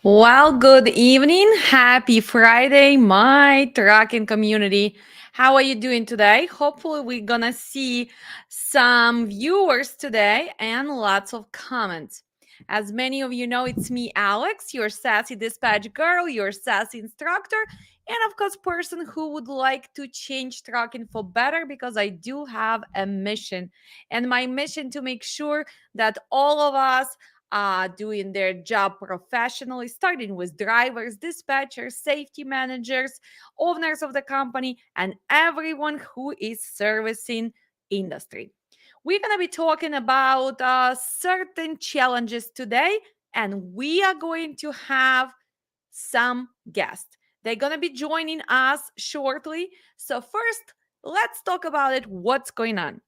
Well, good evening. Happy Friday, my trucking community. How are you doing today? Hopefully, we're gonna see some viewers today and lots of comments. As many of you know, it's me, Alex, your sassy dispatch girl, your sassy instructor, and of course, person who would like to change trucking for better because I do have a mission. And my mission to make sure that all of us doing their job professionally, starting with drivers, dispatchers, safety managers, owners of the company, and everyone who is servicing industry. We're going to be talking about certain challenges today, and we are going to have some guests. They're going to be joining us shortly. So, first, let's talk about it. What's going on?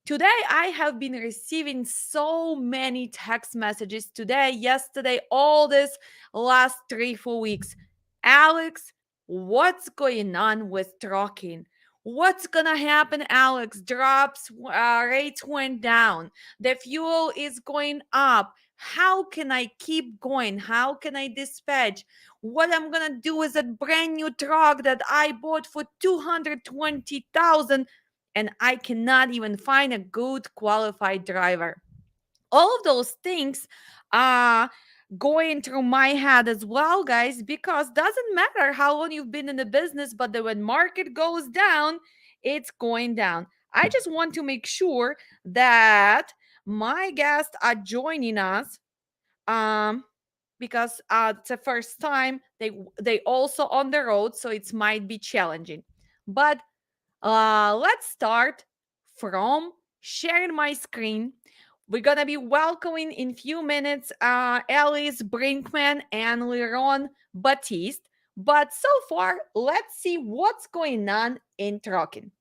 Today, I have been receiving so many text messages today, yesterday, all this last 3, 4 weeks. Alex, what's going on with trucking? What's gonna happen, Alex? Rates went down. The fuel is going up. How can I keep going? How can I dispatch? What I'm gonna do is a brand new truck that I bought for 220,000 and I cannot even find a good qualified driver. All of those things are going through my head as well, guys, because doesn't matter how long you've been in the business, but when market goes down, it's going down. I just want to make sure that my guests are joining us um because it's the first time they also on the road, so it might be challenging. But let's start from sharing my screen. We're gonna be welcoming in few minutes Alice Brinkman and Liron Batiste. But so far, let's see what's going on in trucking.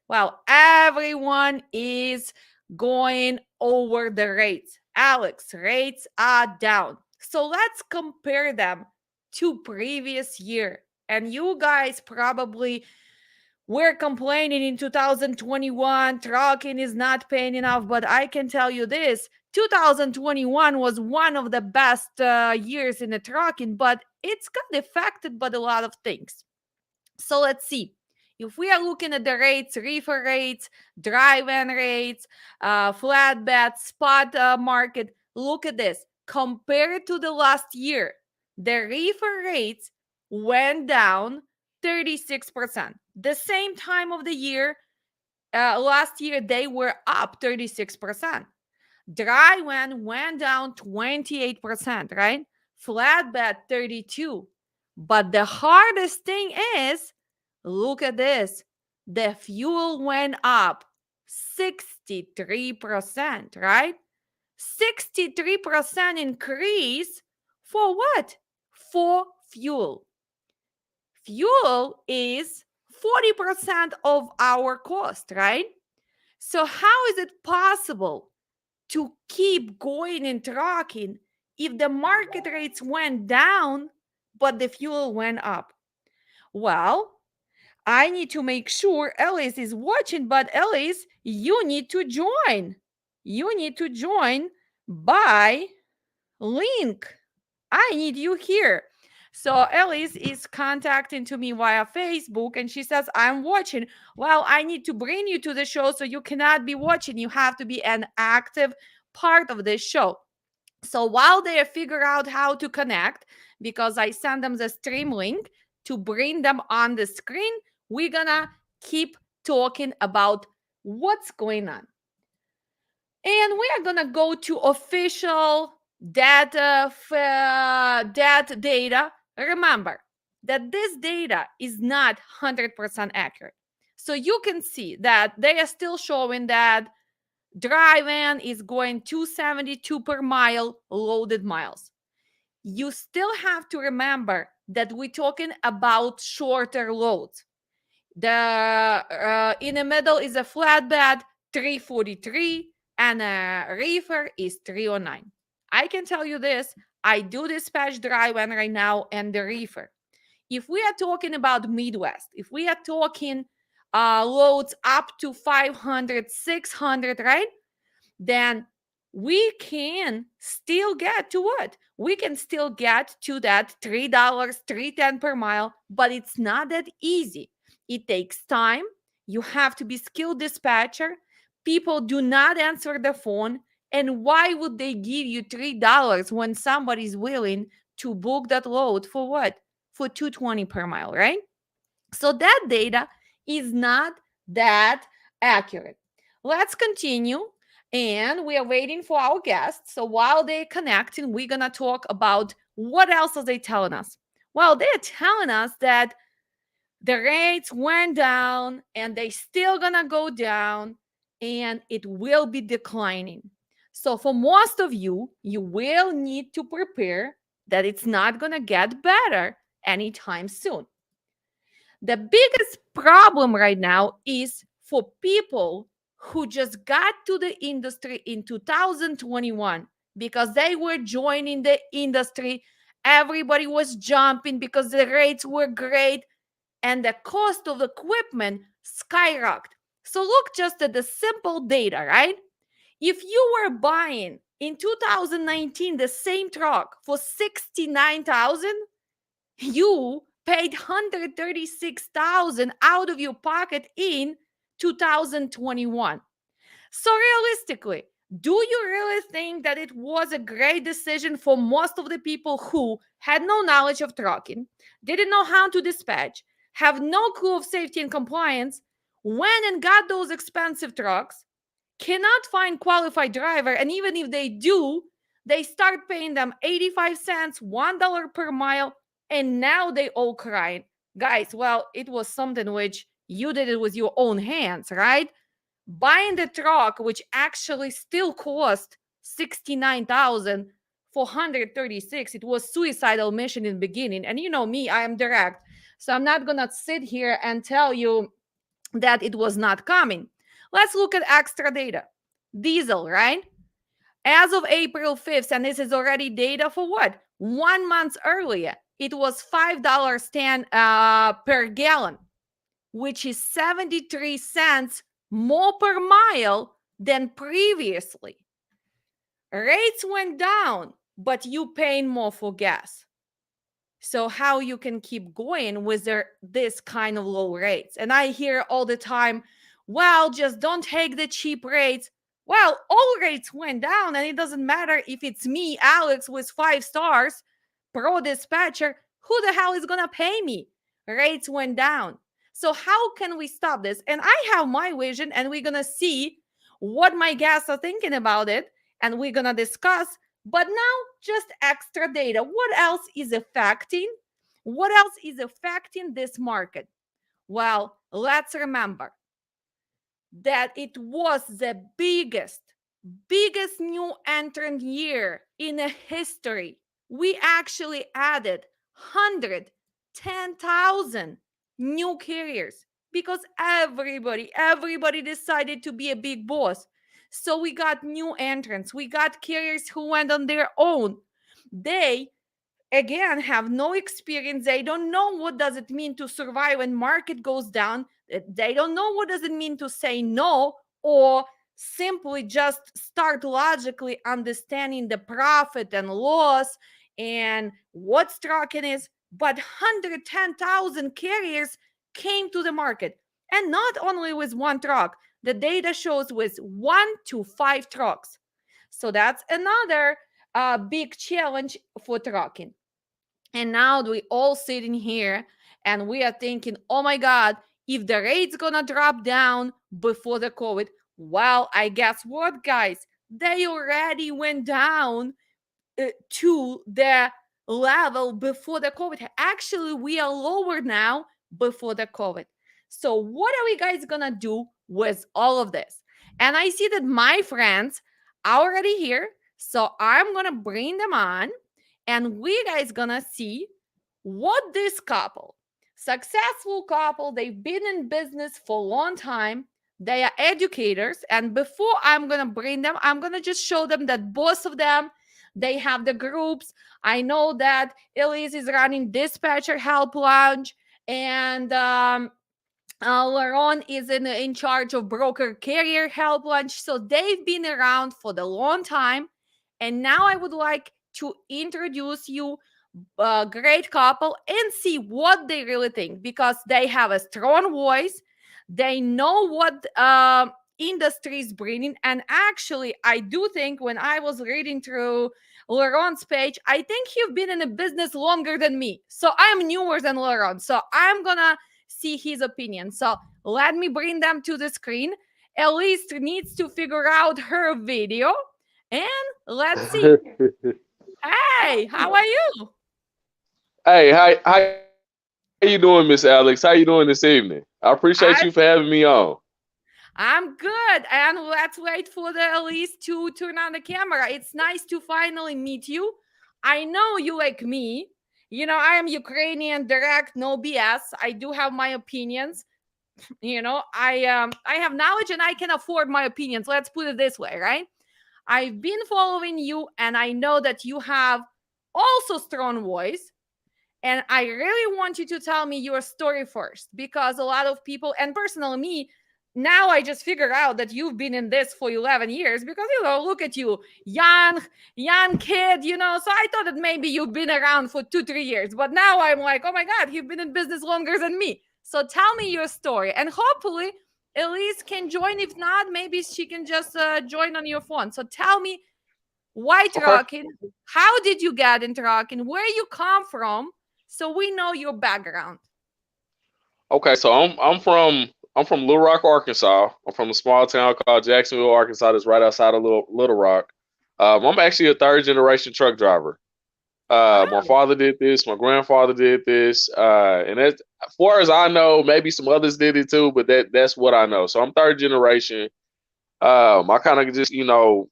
Well, everyone is going over the rates. Alex, rates are down. So let's compare them to previous year. And you guys probably we're complaining in 2021, trucking is not paying enough, but I can tell you this 2021 was one of the best years in the trucking, but it's got affected by a lot of things. So let's see. If we are looking at the rates, reefer rates, drive-in rates, flatbed, spot market, look at this. Compared to the last year, the reefer rates went down 36%. The same time of the year, last year, they were up 36%. Drive-in went down 28%, right? Flatbed 32. But the hardest thing is, look at this. The fuel went up 63%, right? 63% increase for what? For fuel. Fuel is 40% of our cost, right? So, how is it possible to keep going and trucking if the market rates went down but the fuel went up? Well, I need to make sure Ellis is watching, but Ellis, you need to join. You need to join by link. I need you here. So Ellis is contacting to me via Facebook and she says, I'm watching. Well, I need to bring you to the show, so you cannot be watching. You have to be an active part of this show. So while they figure out how to connect, because I send them the stream link to bring them on the screen, we're gonna keep talking about what's going on. And we are gonna go to official data. Remember that this data is not 100% accurate. So you can see that they are still showing that drive-in is going 272 per mile loaded miles. You still have to remember that we're talking about shorter loads. The in the middle is a flatbed 343 and a reefer is 309. I can tell you this, I do dispatch drive-in right now and the reefer. If we are talking about Midwest, if we are talking loads up to 500, 600, right? Then we can still get to what? We can still get to that $3, 3.10 per mile, but it's not that easy. It takes time. You have to be skilled dispatcher. People do not answer the phone. And why would they give you $3 when somebody's willing to book that load for what? For 220 per mile, right? So that data is not that accurate. Let's continue. And we are waiting for our guests. So while they're connecting, we're going to talk about what else are they telling us? Well, they're telling us that the rates went down and they still going to go down and it will be declining. So for most of you, you will need to prepare that it's not going to get better anytime soon. The biggest problem right now is for people who just got to the industry in 2021 because they were joining the industry. Everybody was jumping because the rates were great and the cost of equipment skyrocketed. So look just at the simple data, right? If you were buying in 2019 the same truck for 69,000, you paid 136,000 out of your pocket in 2021. So realistically, do you really think that it was a great decision for most of the people who had no knowledge of trucking, didn't know how to dispatch, have no clue of safety and compliance, went and got those expensive trucks, cannot find qualified driver, and even if they do, they start paying them 85 cents, $1 per mile, and now they all crying. Guys, well, it was something which you did it with your own hands, right? Buying the truck, which actually still cost 69,436. It was suicidal mission in the beginning. And you know me, I am direct. So I'm not gonna sit here and tell you that it was not coming. Let's look at extra data. Diesel, right? As of April 5th, and this is already data for what? 1 month earlier, it was $5.10 per gallon, which is 73 cents more per mile than previously. Rates went down, but you paying more for gas. So how you can keep going with this kind of low rates? And I hear all the time, well, just don't take the cheap rates. Well, all rates went down, and it doesn't matter if it's me, Alex, with 5 stars, pro dispatcher. Who the hell is gonna pay me? Rates went down. So how can we stop this? And I have my vision, and we're gonna see what my guests are thinking about it, and we're gonna discuss. But now, just extra data. What else is affecting? What else is affecting this market? Well, let's remember that it was the biggest new entrant year in a history. We actually added 110,000 new carriers because everybody decided to be a big boss. So we got new entrants. We got carriers who went on their own. They again have no experience. They don't know what does it mean to survive when market goes down. They don't know what does it mean to say no or simply just start logically understanding the profit and loss and what trucking is. But 110,000 carriers came to the market, and not only with one truck. The data shows with 1 to 5 trucks. So that's another big challenge for trucking. And now we all sitting here and we are thinking, oh my God, if the rate's gonna drop down before the COVID, well, I guess what, guys? They already went down to the level before the COVID. Actually, we are lower now before the COVID. So what are we guys gonna do with all of this? And I see that my friends are already here. So I'm gonna bring them on and we guys gonna see what this couple, successful couple, they've been in business for a long time. They are educators. And before I'm gonna bring them, I'm gonna just show them that both of them, they have the groups. I know that Elise is running Dispatcher Help Lounge, and Laron is in charge of broker carrier help lunch. So they've been around for the long time. And now I would like to introduce you a great couple and see what they really think, because they have a strong voice. They know what industry is bringing. And actually, I do think when I was reading through Laron's page, I think you've been in a business longer than me. So I'm newer than Laron. So I'm going to see his opinion. So let me bring them to the screen. Elise needs to figure out her video. And let's see. Hey, how are you? Hey, how you doing, Miss Alex? How you doing this evening? I appreciate you for having me I on. I'm good. And let's wait for the Elise to turn on the camera. It's nice to finally meet you. I know you like me. I am Ukrainian, direct, no BS. I do have my opinions. I have knowledge and I can afford my opinions. Let's put it this way, right? I've been following you and I know that you have also strong voice. And I really want you to tell me your story first, because a lot of people, and personally me, now I just figured out that you've been in this for 11 years because, look at you, young kid, So I thought that maybe you've been around for 2, 3 years. But now I'm like, oh my God, you've been in business longer than me. So tell me your story. And hopefully Elise can join. If not, maybe she can just join on your phone. So tell me, why Okay. trucking? How did you get into trucking? Where you come from? So we know your background. Okay, so I'm from Little Rock, Arkansas. I'm from a small town called Jacksonville, Arkansas. That's right outside of Little Rock. I'm actually a third generation truck driver. My Oh, father did this. My grandfather did this. And as far as I know, maybe some others did it too, but that's what I know. So I'm third generation. I kind of just, I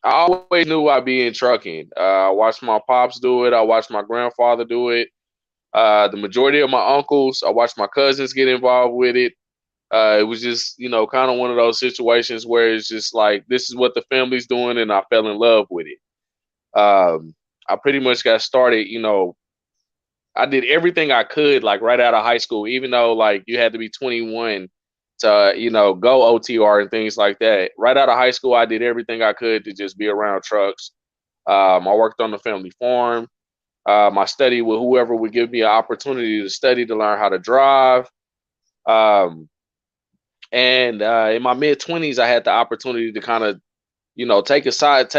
always knew I'd be in trucking. I watched my pops do it. I watched my grandfather do it. The majority of my uncles, I watched my cousins get involved with it. It was just, kind of one of those situations where it's just like, this is what the family's doing, and I fell in love with it. I pretty much got started, I did everything I could, like right out of high school, even though like you had to be 21 to, go OTR and things like that. Right out of high school, I did everything I could to just be around trucks. I worked on the family farm. I studied with whoever would give me an opportunity to study to learn how to drive. Um, and in my mid 20s, I had the opportunity to kind of, take a side,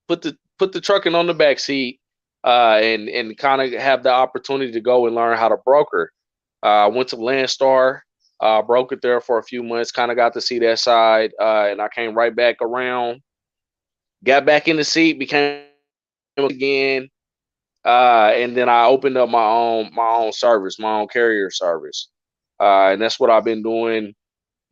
put the trucking on the back seat, and kind of have the opportunity to go and learn how to broker. I went to Landstar, brokered there for a few months, kind of got to see that side, and I came right back around, got back in the seat, became again, and then I opened up my own service, my own carrier service, and that's what I've been doing.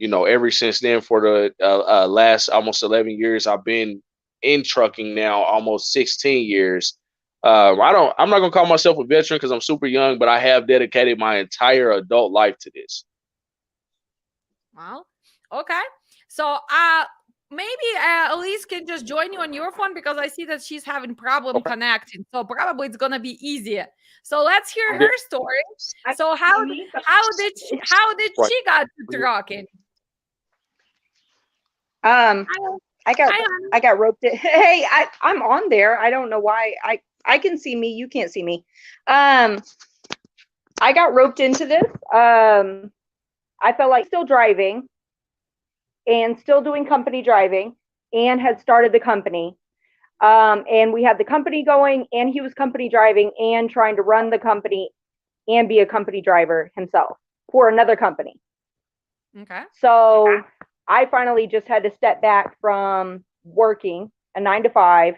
Ever since then for the last almost 11 years, I've been in trucking now, almost 16 years. I'm not gonna call myself a veteran because I'm super young, but I have dedicated my entire adult life to this. well, okay. So maybe Elise can just join you on your phone, because I see that she's having problem Okay. connecting. So probably it's gonna be easier. So let's hear Yeah. her story. I So can see me, but how did Right. she got to trucking? um, Hi, I got hi, honey. I got roped in. Hey, I'm on there. I don't know why. I can see me. You can't see me. Um, I got roped into this. I felt like still driving and still doing company driving, and had started the company. And we had the company going, and he was company driving and trying to run the company and be a company driver himself for another company. Okay. So I finally just had to step back from working a 9 to 5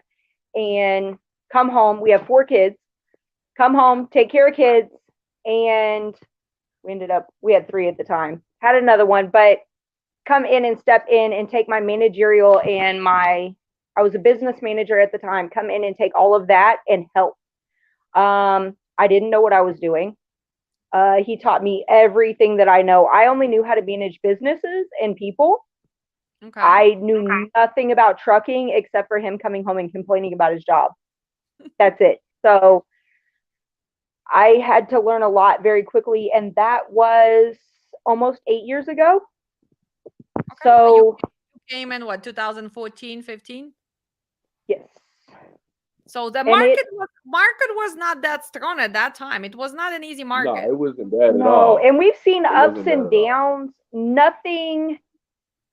and come home. We have 4 kids, come home, take care of kids. And we had 3 at the time, had another one, but come in and step in and take my managerial and I was a business manager at the time, come in and take all of that and help. I didn't know what I was doing. He taught me everything that I know. I only knew how to manage businesses and people. Okay. I knew nothing about trucking except for him coming home and complaining about his job. That's it. So I had to learn a lot very quickly. And that was almost 8 years ago. Okay. So You came in what, 2014, 15? yes, So the and market was not that strong at that time. It was not an easy No, market. it wasn't bad at no, all. and we've seen It ups wasn't bad and at all. downs. Nothing.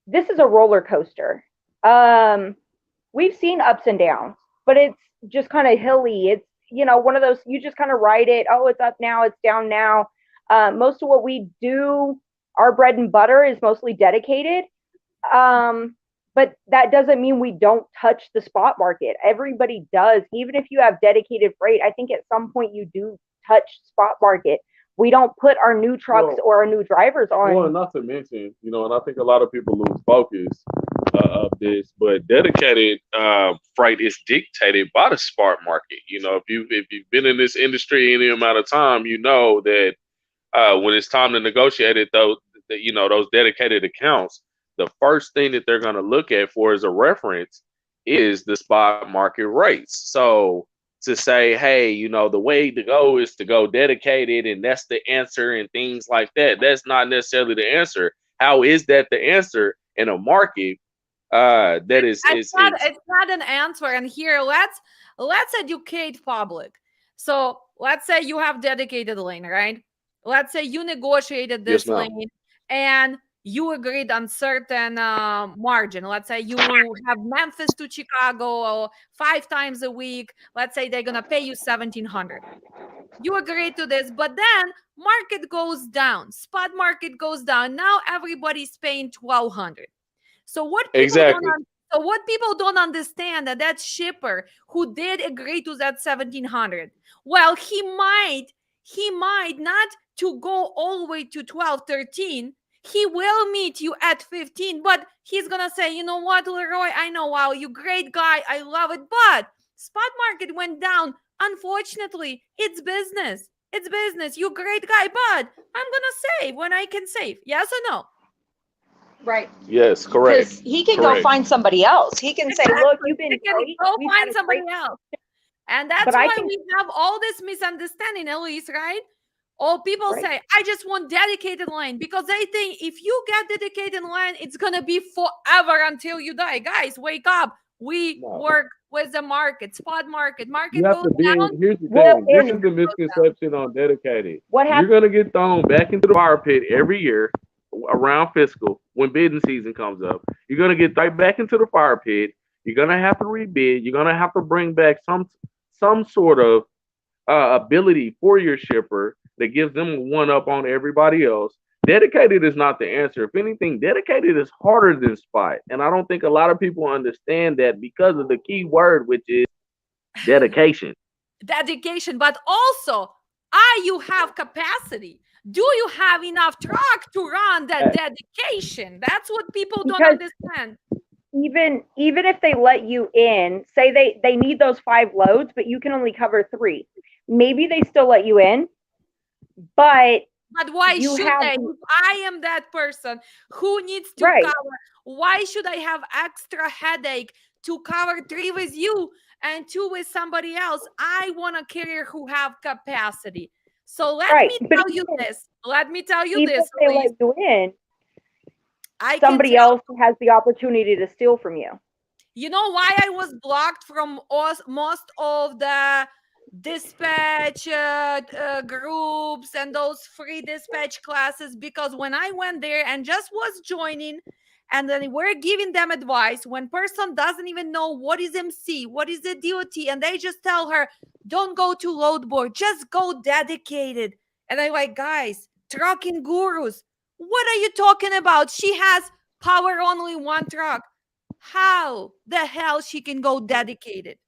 This is a roller coaster. We've seen ups and downs, but it's just kind of hilly. It's, one of those, you just kind of ride it. Oh, it's up now, it's down now. Most of what we do, our bread and butter is mostly dedicated. But that doesn't mean we don't touch the spot market. Everybody does. Even if you have dedicated freight, I think at some point you do touch spot market. We don't put our new trucks Well, or our new drivers on. Well, not to mention, and I think a lot of people lose focus of this, but dedicated freight is dictated by the spot market. If you've been in this industry any amount of time, you know that when it's time to negotiate it, though, those dedicated accounts, the first thing that they're going to look at for as a reference is the spot market rates. So to say, hey, the way to go is to go dedicated and that's the answer and things like that, that's not necessarily the answer. How is that the answer in a market that is It's not an answer. And here, let's educate public. So let's say you have dedicated lane, right? Let's say you negotiated yes, this ma'am. lane and you agreed on certain margin. Let's say you have Memphis to Chicago 5 times a week. Let's say they're gonna pay you 1,700. You agree to this, but then market goes down, spot market goes down. Now everybody's paying 1,200. So what people don't Exactly. so what people don't understand, that shipper who did agree to that 1,700, well, he might not to go all the way to 12, 13. He will meet you at 15, but he's gonna say, you know what, Leroy, I know, wow, you great guy, I love it, but spot market went down. Unfortunately, it's business. It's business. You great guy, but I'm gonna save when I can save. Yes or no? Right. Yes, correct. Because he can go Correct. find somebody else. He can say, look, you've They been can great. go We've had find a somebody great, else. And that's but I why can, we have all this misunderstanding, Elise, right? All people right. say, I just want dedicated line, because they think if you get dedicated line, it's going to be forever until you die. Guys, wake up. We No. work with the market, spot market. You Market have goes to be down. here's the Well, thing. This is and the misconception on dedicated. what You're happened? gonna get thrown back into the fire pit every year around fiscal when bidding season comes up. You're gonna get right back into the fire pit. You're gonna have to rebid. You're gonna have to bring back some sort of ability for your shipper that gives them a one up on everybody else. Dedicated is not the answer. If anything, dedicated is harder than spot. And I don't think a lot of people understand that because of the key word, which is dedication. Dedication, but also, are you have capacity? Do you have enough truck to run that dedication? That's what people don't Because understand. even if they let you in, say they need those 5 loads, but you can only cover 3. Maybe they still let you in, but But why you should have they? If I am that person who needs to right. cover, why should I have extra headache to cover 3 with you and 2 with somebody else? I want a carrier who have capacity. So let Right. me But tell you this. Let me tell you even this, if they Elise. let you in, I can somebody tell. else has the opportunity to steal from you. You know why I was blocked from most of the dispatch groups and those free dispatch classes? Because when I went there and just was joining, and then we're giving them advice, when person doesn't even know what is MC, what is the DOT, and they just tell her, don't go to load board, just go dedicated. And I'm like, guys, trucking gurus, what are you talking about? She has power only one truck. How the hell she can go dedicated?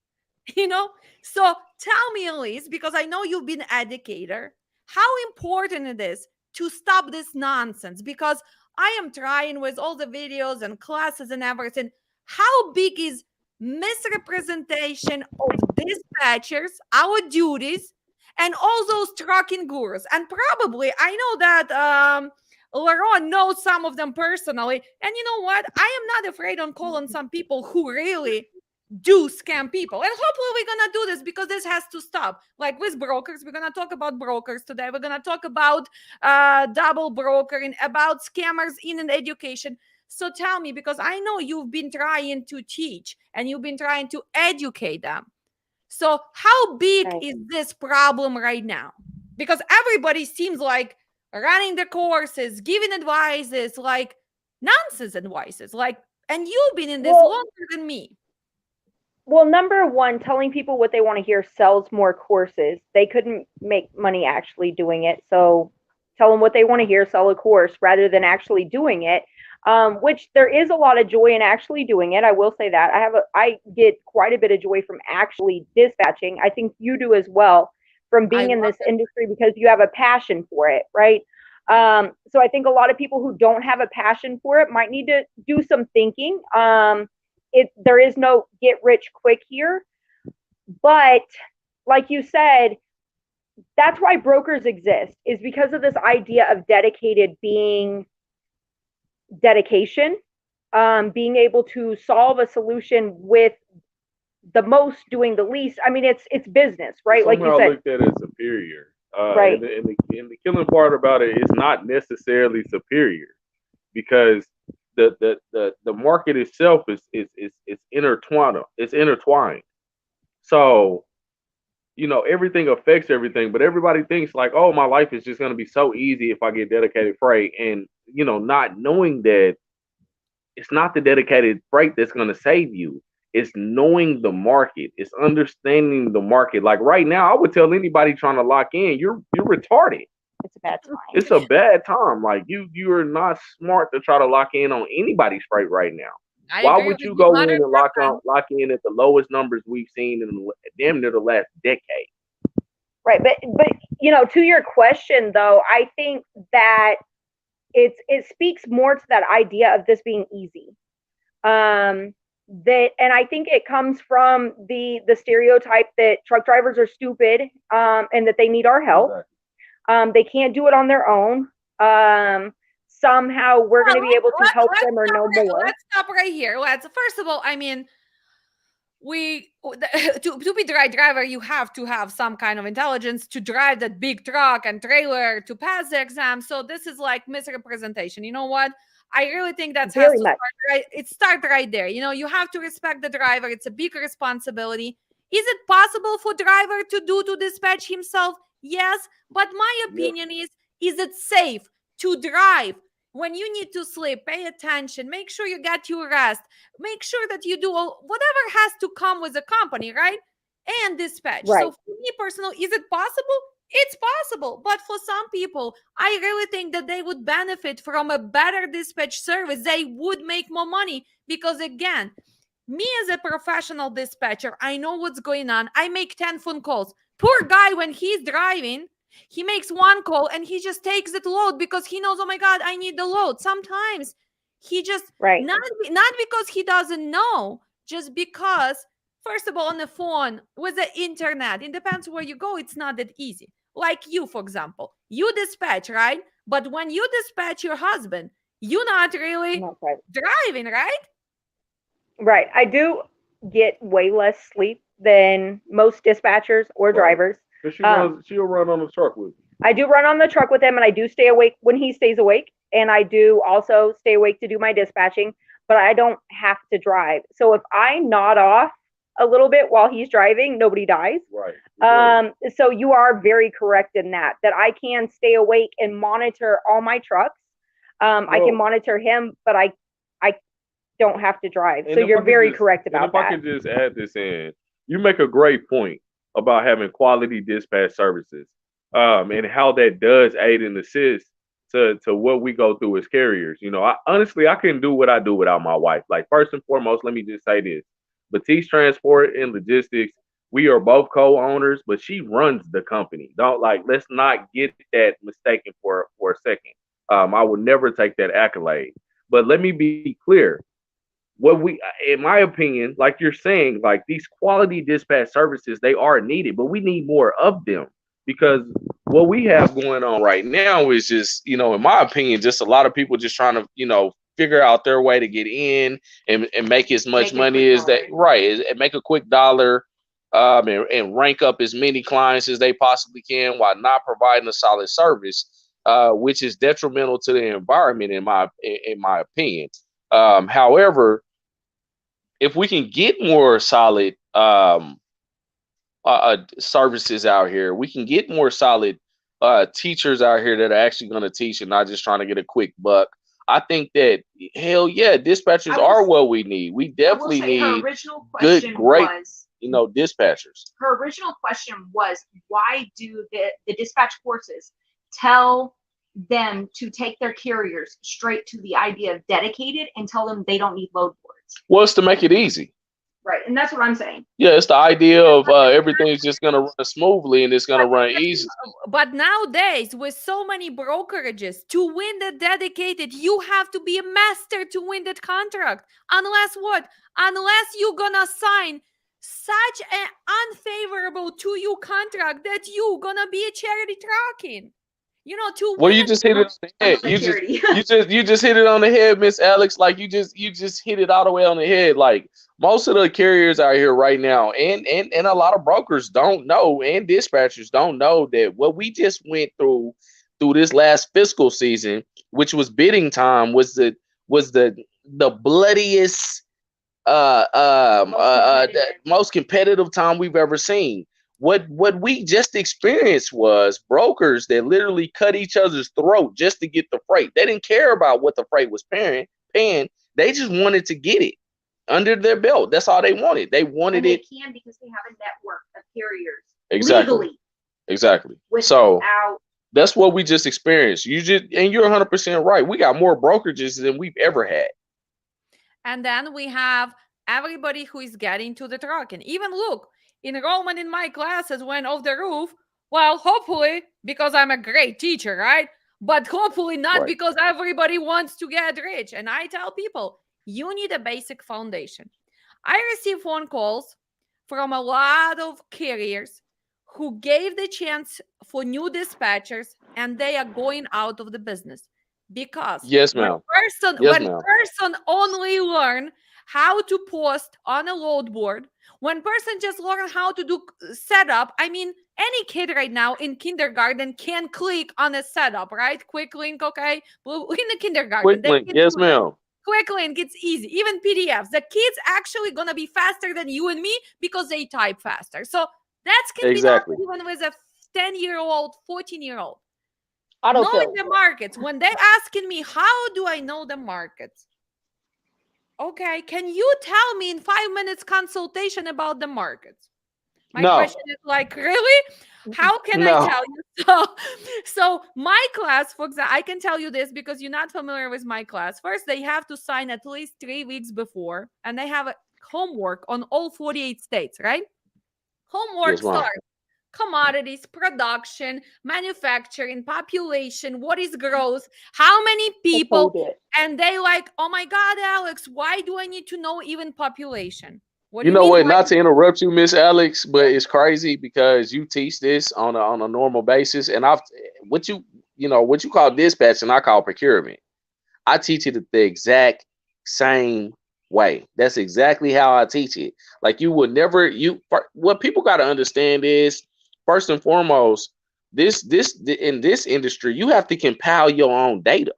you know so tell me, Elise, because I know you've been educator, how important it is to stop this nonsense, because I am trying with all the videos and classes and everything. How big is misrepresentation of dispatchers, our duties, and all those trucking gurus? And probably I know that Laron knows some of them personally. And you know what? I am not afraid on calling some people who really do scam people. And hopefully we're gonna do this, because this has to stop. Like with brokers, we're gonna talk about brokers today. We're gonna talk about double brokering, about scammers in an education. So tell me, because I know you've been trying to teach and you've been trying to educate them. So how big Right. is this problem right now? Because everybody seems like running the courses, giving advices, like nonsense advices. Like, and you've been in this Well, longer than me. well, number one, telling people what they want to hear sells more courses. They couldn't make money actually doing it. So tell them what they want to hear, sell a course rather than actually doing it. Which there is a lot of joy in actually doing it. I will say that I get quite a bit of joy from actually dispatching. I think you do as well, from I being in love this it. industry, because you have a passion for it, right? So I think a lot of people who don't have a passion for it might need to do some thinking. There is no get rich quick here, but like you said, that's why brokers exist, is because of this idea of dedicated being dedication, being able to solve a solution with the most doing the least. I mean, it's business, right? Like you Somehow said, looked at as superior. right, And the killing part about it is not necessarily superior, because the market itself is intertwined. It's intertwined. So everything affects everything, but everybody thinks like, oh, my life is just going to be so easy if I get dedicated freight, and not knowing that it's not the dedicated freight that's going to save you. It's knowing the market. It's understanding the market. Like right now, I would tell anybody trying to lock in, you're retarded. it's a bad time. It's a bad time. Like you're not smart to try to lock in on anybody's freight right now. I Why agree would with you you go in and lock 100%. in at the lowest numbers we've seen in damn near the last decade? Right, but to your question though, I think that it speaks more to that idea of this being easy. And I think it comes from the stereotype that truck drivers are stupid, and that they need our help. They can't do it on their own. Somehow we're going to be able to help them or know more. Let's stop right here. First of all, I mean, to be the right driver, you have to have some kind of intelligence to drive that big truck and trailer to pass the exam. So this is like misrepresentation. You know what? I really think that has Very to much. start right there. You have to respect the driver. It's a big responsibility. Is it possible for driver to dispatch himself? Yes, but my opinion is it safe to drive when you need to sleep? Pay attention. Make sure you get your rest. Make sure that you do whatever has to come with the company, right? And dispatch. Right. So for me personally, is it possible? It's possible. But for some people, I really think that they would benefit from a better dispatch service. They would make more money because, again, me as a professional dispatcher, I know what's going on. I make 10 phone calls. Poor guy, when he's driving, he makes one call and he just takes the load because he knows, oh my God, I need the load. Sometimes he just, Right. not because he doesn't know, just because, first of all, on the phone with the internet, it depends where you go, it's not that easy. Like you, for example, you dispatch, right? But when you dispatch your husband, you're not really driving, right? Right. I do get way less sleep than most dispatchers or drivers. She'll run on the truck with you. I do run on the truck with him, and I do stay awake when he stays awake. And I do also stay awake to do my dispatching, but I don't have to drive. So if I nod off a little bit while he's driving, nobody dies. Right. So you are very correct in that I can stay awake and monitor all my trucks. I can monitor him, but I don't have to drive. So you're very correct about that. If I could just add this in, you make a great point about having quality dispatch services, and how that does aid and assist to what we go through as carriers. Honestly, I couldn't do what I do without my wife. Like, first and foremost, let me just say this: Batiste Transport and Logistics, we are both co-owners, but she runs the company. Let's not get that mistaken for a second. I would never take that accolade. But let me be clear. In my opinion, like you're saying, like these quality dispatch services, they are needed, but we need more of them, because what we have going on right now is just, in my opinion, just a lot of people just trying to, figure out their way to get in and make as much Make a money quick as that, dollar. right, and make a quick dollar, and rank up as many clients as they possibly can while not providing a solid service, which is detrimental to the environment in my opinion. However, if we can get more solid services out here, we can get more solid teachers out here that are actually going to teach and not just trying to get a quick buck. I think that hell yeah, dispatchers are what we need. We definitely need good, great, dispatchers. Her original question was, why do the dispatch forces tell them to take their carriers straight to the idea of dedicated and tell them they don't need load boards? Well, it's to make it easy. Right, and that's what I'm saying. Yeah, it's the idea of everything's just going to run smoothly and it's going to run easy. But nowadays, with so many brokerages, to win the dedicated, you have to be a master to win that contract. Unless what? Unless you're gonna sign such an unfavorable to you contract that you gonna be a charity trucking. To Well, win you just hit it on the head. You just hit it on the head, Miss Alex. Like you just hit it all the way on the head. Like most of the carriers out here right now, and a lot of brokers don't know, and dispatchers don't know that what we just went through this last fiscal season, which was bidding time, was the bloodiest, the most competitive time we've ever seen. What we just experienced was brokers that literally cut each other's throat just to get the freight. They didn't care about what the freight was paying. They just wanted to get it under their belt. That's all they wanted. They wanted it. They can because they have a network of carriers. Exactly. Legally. Exactly. So that's what we just experienced. And you're 100% right. We got more brokerages than we've ever had. And then we have everybody who is getting to the truck. And even look, enrollment in my classes went off the roof. Well, hopefully, because I'm a great teacher, right? But hopefully not because everybody wants to get rich. And I tell people, you need a basic foundation. I receive phone calls from a lot of carriers who gave the chance for new dispatchers and they are going out of the business. Because yes, ma'am. When person only learn how to post on a load board, when person just learn how to do setup, I mean, any kid right now in kindergarten can click on a setup, right? Quick link, okay? In the kindergarten. Quick link, yes, ma'am. Quick link, it's easy. Even PDFs. The kids actually gonna be faster than you and me because they type faster. So that can be done even with a 10-year-old, 14-year-old. Knowing the markets. When they asking me, how do I know the markets? Okay, can you tell me in 5 minutes consultation about the markets? My question is like, really? How can I tell you? So my class, for example, I can tell you this because you're not familiar with my class. First, they have to sign at least 3 weeks before, and they have a homework on all 48 states, right? Homework starts. Commodities, production, manufacturing, population, what is growth, how many people, and they like, oh my God, Alex, why do I need to know even population? What not to interrupt you, Miss Alex, but it's crazy because you teach this on a normal basis, and what you call dispatch and I call procurement. I teach it the exact same way. That's exactly how I teach it. Like you would never, what people got to understand is, first and foremost, in this industry, you have to compile your own data.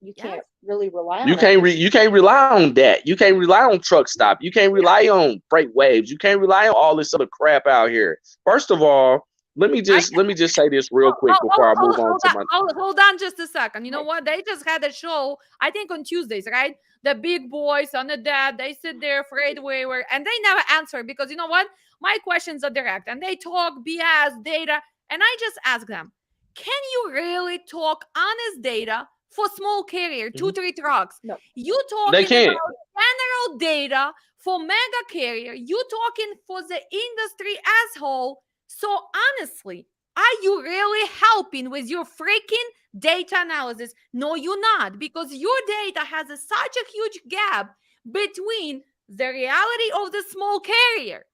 You can't really rely on you can't rely on that. You can't rely on truck stop. You can't rely on freight waves. You can't rely on all this other crap out here. First of all, let me just say this real quick before I move on to my. Hold on just a second. You know what? They just had a show, I think on Tuesdays, right? The big boys on the dad, they sit there freight waiver, and they never answer because you know what? My questions are direct, and they talk BS data, and I just ask them, can you really talk honest data for small carrier, 2-3 trucks? No. You talking about general data for mega carrier. You talking for the industry as whole. So honestly, are you really helping with your freaking data analysis? No, you're not, because your data has such a huge gap between the reality of the small carrier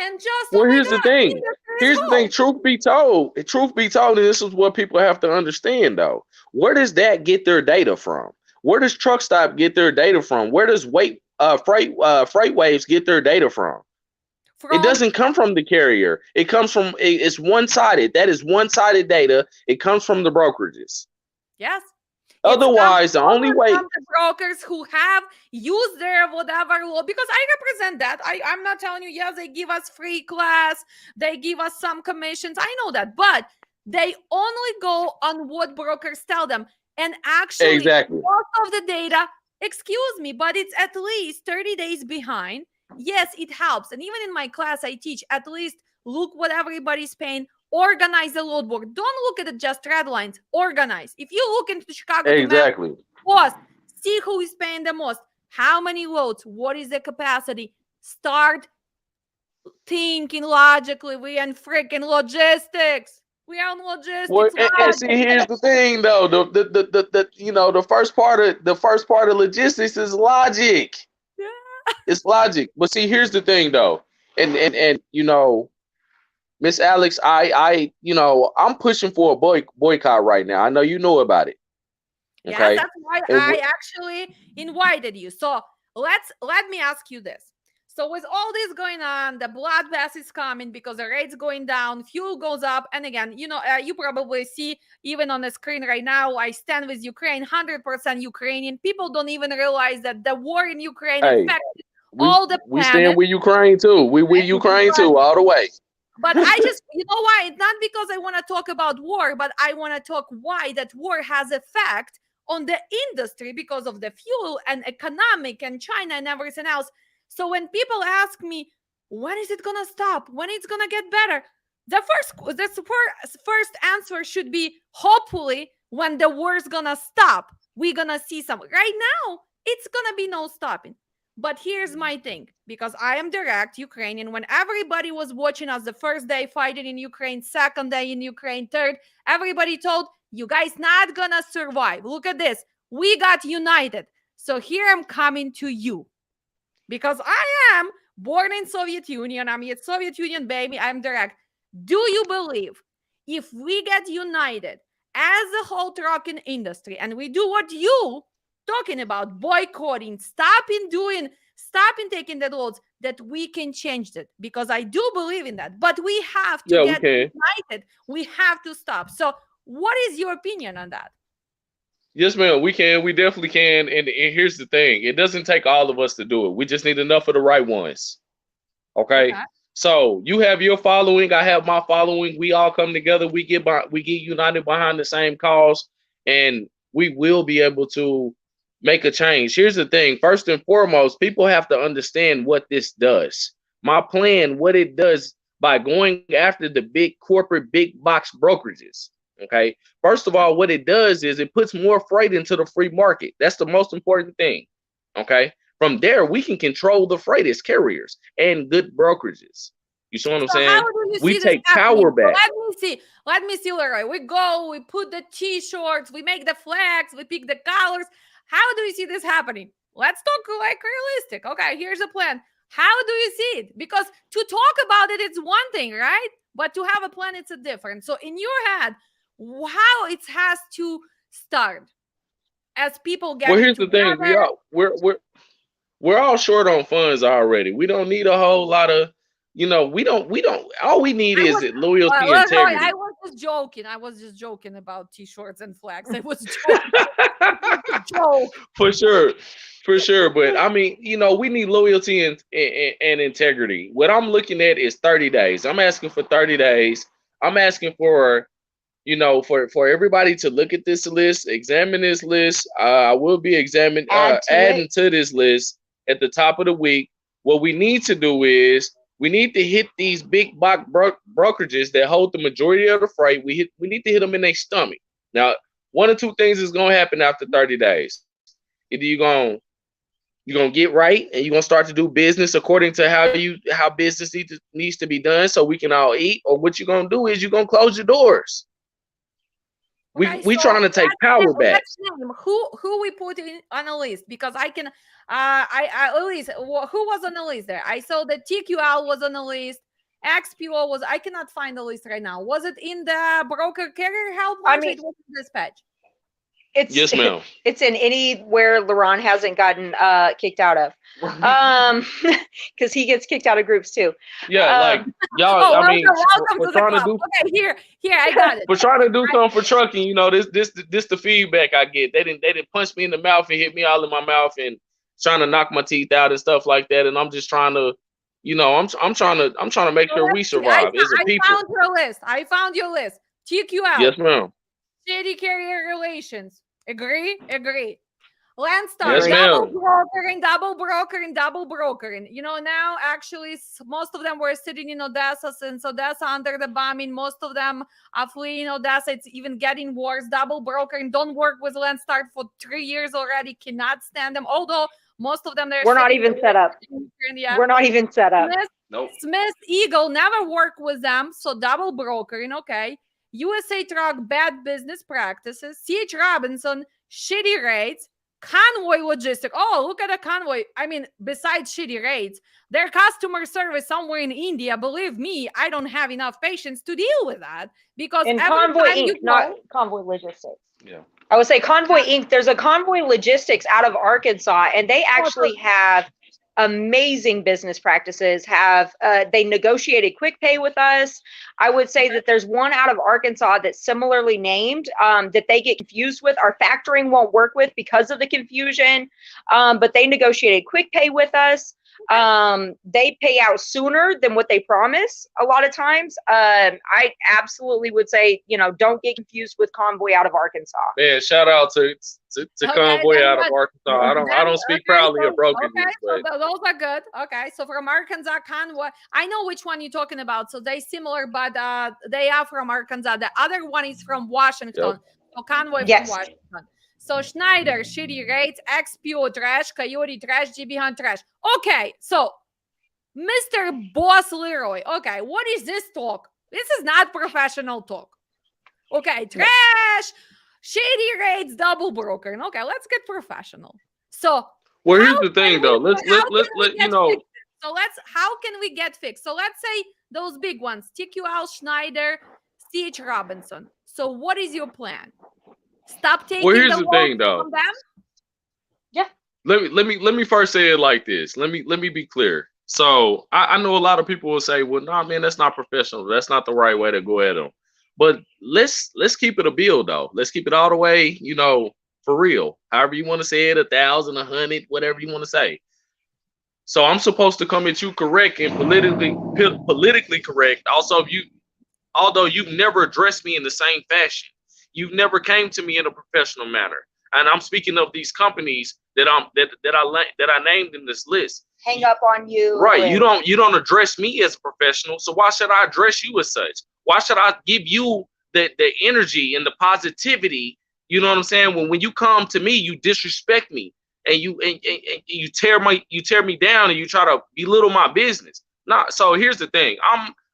and just. Here's the thing. Here's the thing. Truth be told, and this is what people have to understand though. Where does that get their data from? Where does Truck Stop get their data from? Where does Freight Waves get their data from? It From doesn't come from the carrier. It comes from it's one-sided. That is one-sided data. It comes from the brokerages. yes. It's come Otherwise, the only over way from the brokers who have used their whatever law, because I represent that. I'm not telling you, yes, they give us free class, they give us some commissions. I know that, but they only go on what brokers tell them. And actually, exactly. most of the data, excuse me, but it's at least 30 days behind. Yes, it helps. And even in my class, I teach at least look what everybody's paying. Organize the load board. Don't look at it just red lines. Organize. If you look into Chicago to map Exactly. cost, see who is paying the most, how many loads, what is the capacity. Start thinking logically. We in freaking logistics. We are in Well, logistics. and see, here's the thing, though. The you know the first part of logistics is logic. Yeah. It's logic. But see, here's the thing, though, and you know, Miss Alex, I'm pushing for a boycott right now. I know you know about it. Yes, Okay, that's why and I actually invited you. So let me ask you this. So with all this going on, the bloodbath is coming because the rate's going down, fuel goes up, and again, you probably see even on the screen right now, I stand with Ukraine, 100% Ukrainian. People don't even realize that the war in Ukraine hey, affected we all the we stand planet. with Ukraine too. We with Ukraine too, all the way. But I just, you know why? It's not because I want to talk about war, but I want to talk why that war has effect on the industry because of the fuel and economic and China and everything else. So when people ask me, when is it going to stop? When it's going to get better? The first answer should be hopefully when the war is going to stop, we're going to see some. Right now, it's going to be no stopping. But here's my thing, because I am direct Ukrainian. When everybody was watching us the first day fighting in Ukraine, second day in Ukraine, third, everybody told you guys not gonna survive. Look at this. We got united. So here I'm coming to you because I am born in Soviet Union. I'm a Soviet Union baby. I'm direct. Do you believe if we get united as a whole trucking industry and we do what you talking about, boycotting, stopping taking the loads, that we can change it? Because I do believe in that, but we have to Yeah, we get can. united. We have to stop. So what is your opinion on that? Yes, ma'am. We can. We definitely can. And here's the thing: it doesn't take all of us to do it. We just need enough of the right ones. Okay. Okay. So you have your following. I have my following. We all come together. We get united behind the same cause, and we will be able to make a change. Here's the thing: first and foremost, people have to understand what this does. My plan, what it does by going after the big corporate, big box brokerages. Okay. First of all, what it does is it puts more freight into the free market. That's the most important thing. Okay. From there, we can control the freight as carriers and good brokerages. You see what I'm So how saying? do you We see this take happening? power So back. let me see, Leroy. We go, we put the t-shirts, we make the flags, we pick the colors. How do you see this happening? Let's talk like realistic. Okay, here's a plan. How do you see it? Because to talk about it, it's one thing, right? But to have a plan, it's a different. So in your head, how it has to start as people Well, getting here's the thing: together. we're all short on funds already. We don't need a whole lot of, we don't. All we need I is was, loyalty, Leroy, I integrity. was just joking. I was just joking about t-shirts and flags. I was joking. Joke. For sure, for sure. But I mean, we need loyalty and integrity. What I'm looking at is 30 days. I'm asking for 30 days. I'm asking for, for everybody to look at this list, examine this list. I will be adding to this list at the top of the week. What we need to do is we need to hit these big box brokerages that hold the majority of the freight. We need to hit them in their stomach. Now, one or two things is gonna happen after 30 days. Either you're gonna get right and you're gonna start to do business according to how business needs to be done so we can all eat, or what you're gonna do is you're gonna close your doors. Okay, We so trying to take power back. let's name who we put on a list, because I can I at least who was on the list there. I saw that TQL was on the list. XPO was. I cannot find the list right now. Was it in the broker carrier help I launch? Or mean, it was in dispatch. It's Yes, ma'am. it's in anywhere LaRon hasn't gotten kicked out of. Because he gets kicked out of groups too. Yeah, like y'all. Oh, I mean, welcome for to the trying to club. do Okay, here, I got it. for trying to do something for trucking, this the feedback I get. They didn't punch me in the mouth and hit me all in my mouth and trying to knock my teeth out and stuff like that. And I'm just trying to, I'm trying to make So sure we let's see. I, survive as a I people. found your list. I found your list. Check you out. Yes, ma'am. Shady carrier relations. Agree? Agree. Landstar, Yes, Agree. double ma'am. brokering, double brokering, double brokering. Now actually most of them were sitting in Odessa since Odessa under the bombing. Most of them are fleeing Odessa. It's even getting worse. Double brokering. Don't work with Landstar for 3 years already. Cannot stand them. Although most of them they're We're not sitting even set up. Yeah. We're not even set up. Nope. Smith Eagle never work with them, so double brokering. Okay. USA Truck bad business practices. CH Robinson shitty rates. Convoy logistic. Oh, look at the convoy. I mean, besides shitty rates, their customer service somewhere in India. Believe me, I don't have enough patience to deal with that because And every Convoy time you Inc., go, not Convoy Logistics. Yeah. I would say Convoy Inc. There's a Convoy Logistics out of Arkansas, and they actually have amazing business practices. They negotiated quick pay with us. I would say that there's one out of Arkansas that's similarly named that they get confused with. Our factoring won't work with because of the confusion, but they negotiated quick pay with us. They pay out sooner than what they promise a lot of times. I absolutely would say, don't get confused with Convoy out of Arkansas. Man, shout out to Convoy then out of what? Arkansas. I don't speak proudly of brokenness, but those are good. Okay, so from Arkansas, Convoy, I know which one you're talking about. So they similar, but they are from Arkansas. The other one is from Washington. yep. So Convoy Yes. from Washington. So Schneider, shitty rates, XPO trash, Coyote trash, GB Hunt trash. Okay, so Mr. Boss Leroy. Okay, what is this talk? This is not professional talk. Okay, trash, shady rates, double broker. Okay, let's get professional. So Well, how here's the thing, can though. we- Let's how let can we let get fixed? So how can we get fixed? So let's say those big ones, TQL, Schneider, CH Robinson. So what is your plan? Stop taking Well, here's the the load thing, though. from them? Let me first say it like this. Let me be clear. So I know a lot of people will say, well, nah, man, that's not professional. That's not the right way to go at them. But let's keep it a bill, though. Let's keep it all the way, for real. However you want to say it, 1,000, 100, whatever you want to say. So I'm supposed to come at you correct and politically correct. Also, although you've never addressed me in the same fashion, you've never came to me in a professional manner. And I'm speaking of these companies that I named in this list. Hang up on you. Right. You don't address me as a professional. So why should I address you as such? Why should I give you the energy and the positivity? You know what I'm saying? When you come to me, you disrespect me and you tear me down and you try to belittle my business. So here's the thing.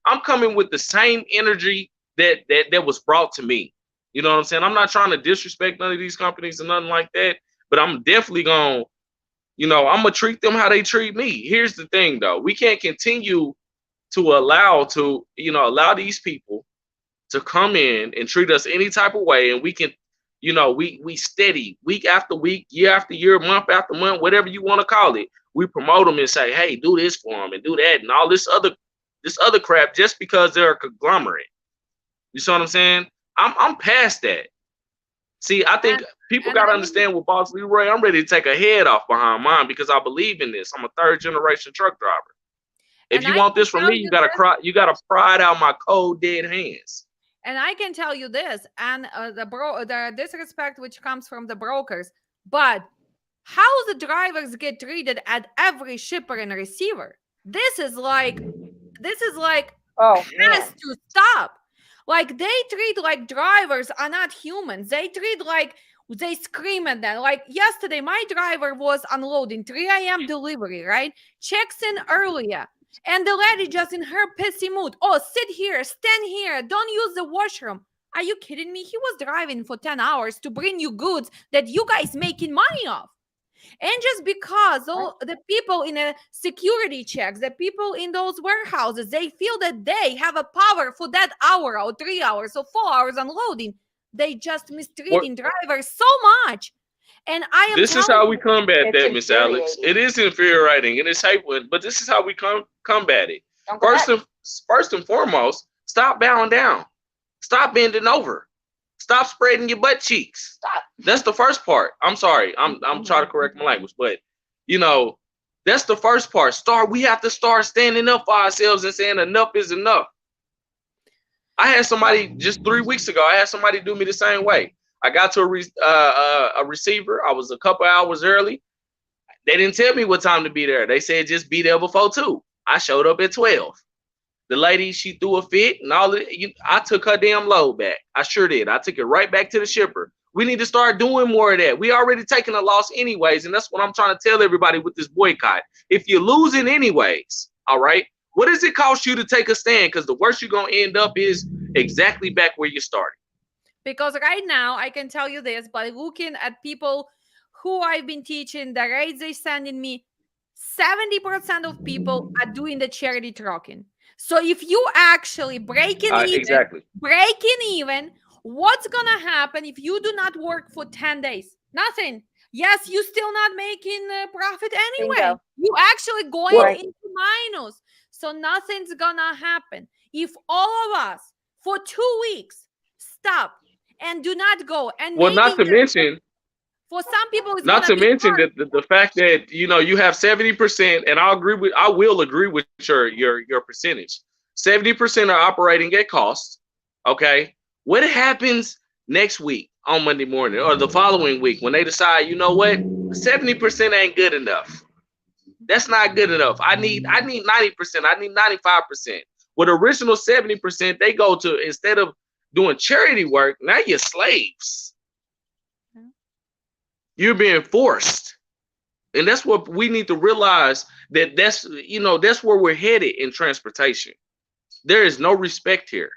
I'm coming with the same energy that was brought to me. You know what I'm saying? I'm not trying to disrespect none of these companies and nothing like that, but I'm definitely going to, I'm going to treat them how they treat me. Here's the thing, though. We can't continue to allow these people to come in and treat us any type of way. And we can, we steady week after week, year after year, month after month, whatever you want to call it. We promote them and say, hey, do this for them and do that and all this other crap just because they're a conglomerate. You see what I'm saying? I'm past that. See, I think people got to understand with Boss Leroy, I'm ready to take a head off behind mine because I believe in this. I'm a third generation truck driver. If you want this from me, you gotta pry it out my cold dead hands. And I can tell you this, and the disrespect which comes from the brokers, but how the drivers get treated at every shipper and receiver. This is like has to stop. Like they treat like drivers are not humans. They treat like they scream at them. Like yesterday, my driver was unloading 3 a.m. delivery, right? Checks in earlier. And the lady just in her pissy mood. Oh, sit here, stand here, don't use the washroom. Are you kidding me? He was driving for 10 hours to bring you goods that you guys making money off. And just because all the people in a security checks, the people in those warehouses, they feel that they have a power for that hour or 3 hours or 4 hours unloading. They just What mistreating drivers so much. And I am this is telling how you, we combat It's that, Miss Alex. infuriating. It is infuriating and it's hateful, but this is how we combat it. Don't go First back. and first and foremost, stop bowing down. Stop bending over. Stop spreading your butt cheeks. Stop. That's the first part. I'm sorry. I'm trying to correct my language, but you know, that's the first part. We have to start standing up for ourselves and saying enough is enough. I had somebody just 3 weeks ago. I had somebody do me the same way. I got to a receiver. I was a couple hours early. They didn't tell me what time to be there. They said just be there before 2. I showed up at 12. The lady, she threw a fit and all I took her damn load back. I sure did. I took it right back to the shipper. We need to start doing more of that. We already taking a loss anyways, and that's what I'm trying to tell everybody with this boycott. If you're losing anyways, all right, what does it cost you to take a stand? Because the worst you're going to end up is exactly back where you started. because right now I can tell you this by looking at people who I've been teaching, the rates they sending me, 70% of people are doing the charity trucking. So if you actually breaking Exactly. even, what's gonna happen if you do not work for 10 days? Nothing. Yes, you still not making profit anyway. Bingo. You actually going Well- into minus. So nothing's gonna happen. If all of us for 2 weeks stop and do not go, and Well, not to mention, for some people it's not to gonna be mention hard. that the fact that you have 70%, and I will agree with your percentage. 70% are operating at cost. Okay, what happens next week on Monday morning or the following week when they decide, you know what, 70% ain't good enough? That's not good enough. I need 90%. I need 95%. With original 70%, they go to, instead of doing charity work, now you're slaves. You're being forced. And that's what we need to realize, that's where we're headed in transportation. There is no respect here.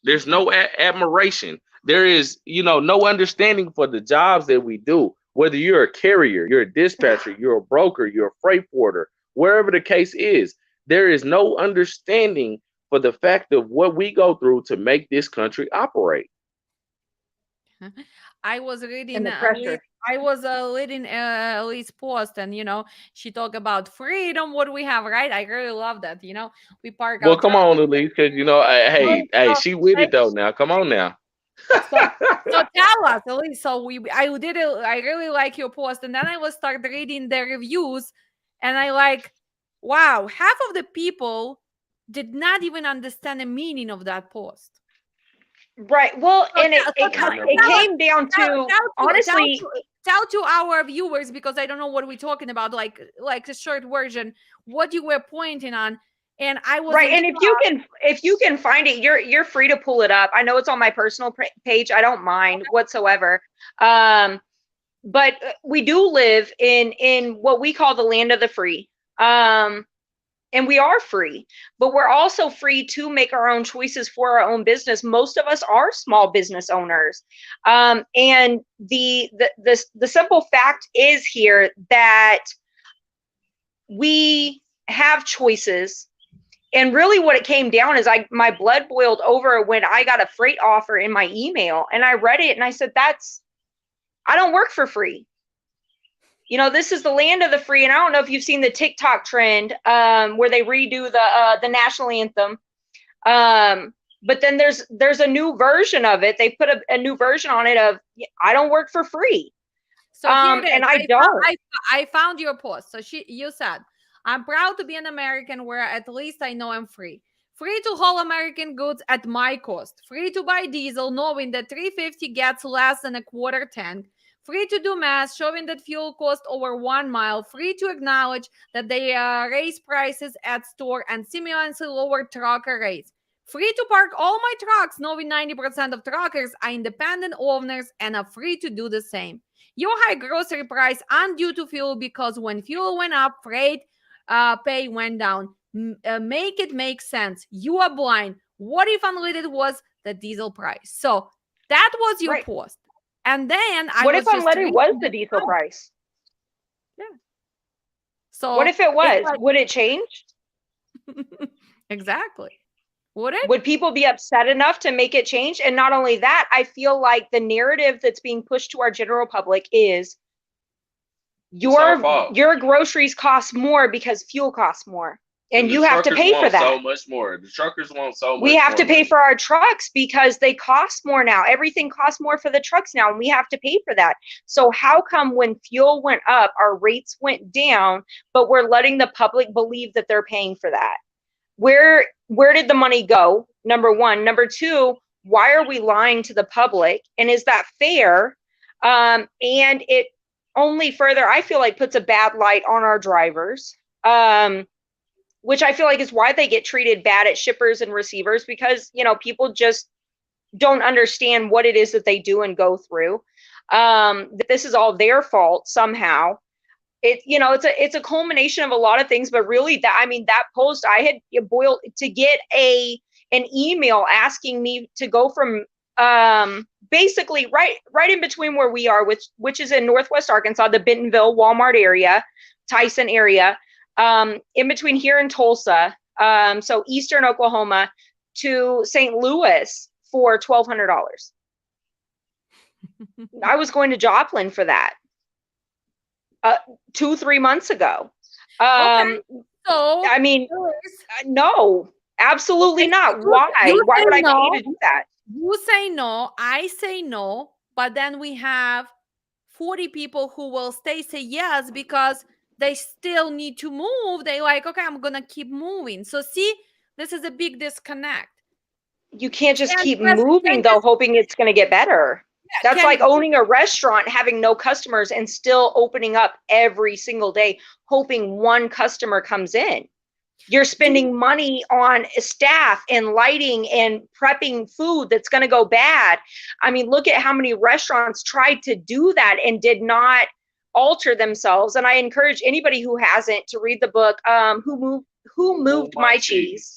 There's no admiration. There is, no understanding for the jobs that we do. Whether you're a carrier, you're a dispatcher, you're a broker, you're a freight forwarder, wherever the case is, there is no understanding for the fact of what we go through to make this country operate. I was reading And the pressure. I was reading Elise post, and she talked about freedom, what we have, right? I really love that. We park Well, outside. come on, Elise, because hey, she with it though. Now, come on now. So tell us, Elise. So I did it. I really like your post, and then I was start reading the reviews, and I like, wow, half of the people did not even understand the meaning of that post. Right. Well, So and it came down to, honestly, tell to our viewers, because I don't know what we're talking about, like a short version, what you were pointing on. And I was right. And if you can find it, you're free to pull it up. I know it's on my personal page. I don't mind whatsoever. But we do live in what we call the land of the free. And we are free, but we're also free to make our own choices for our own business. Most of us are small business owners. And the simple fact is here that we have choices. And really what it came down is my blood boiled over when I got a freight offer in my email, and I read it and I said, I don't work for free. This is the land of the free. And I don't know if you've seen the TikTok trend where they redo the national anthem. But then there's a new version of it. They put a new version on it of, I don't work for free. So and I don't. I found your post. So you said, I'm proud to be an American where at least I know I'm free. Free to haul American goods at my cost. Free to buy diesel knowing that 350 gets less than a quarter tank. Free to do math, showing that fuel costs over 1 mile. Free to acknowledge that they raise prices at store and seemingly lower trucker rates. Free to park all my trucks, knowing 90% of truckers are independent owners and are free to do the same. Your high grocery price undue to fuel because when fuel went up, freight pay went down. Make it make sense. You are blind. What if unlimited was the diesel price? So that was your post. And then what if unleaded was the diesel price? Yeah. So what if it was? Would it change? Exactly. Would it? Would people be upset enough to make it change? And not only that, I feel like the narrative that's being pushed to our general public is your groceries cost more because fuel costs more. And you have to pay for that. So much more. The truckers want so much. We have to pay for our trucks because they cost more now. Everything costs more for the trucks now, and we have to pay for that. So how come when fuel went up, our rates went down, but we're letting the public believe that they're paying for that? Where did the money go? Number one. Number two, why are we lying to the public? And is that fair? And it only further, I feel like, puts a bad light on our drivers. Which I feel like is why they get treated bad at shippers and receivers, because, you know, people just don't understand what it is that they do and go through. That this is all their fault somehow. It's a culmination of a lot of things, but really that post I had boiled to get an email asking me to go from basically right in between where we are, which is in Northwest Arkansas, the Bentonville, Walmart area, Tyson area, in between here and Tulsa, so Eastern Oklahoma, to St. Louis for $1,200. I was going to Joplin for that 2-3 months ago. Okay. So I mean, no, absolutely not. Why? Why would I pay to do that? You say no, I say no, but then we have 40 people who will say yes because they still need to move. They like, okay, I'm gonna keep moving. So see, this is a big disconnect. You can't just keep moving though, hoping it's gonna get better. That's like owning a restaurant, having no customers and still opening up every single day, hoping one customer comes in. You're spending money on staff and lighting and prepping food that's going to go bad. I mean, look at how many restaurants tried to do that and did not alter themselves. And I encourage anybody who hasn't to read the book, Who Moved My Cheese.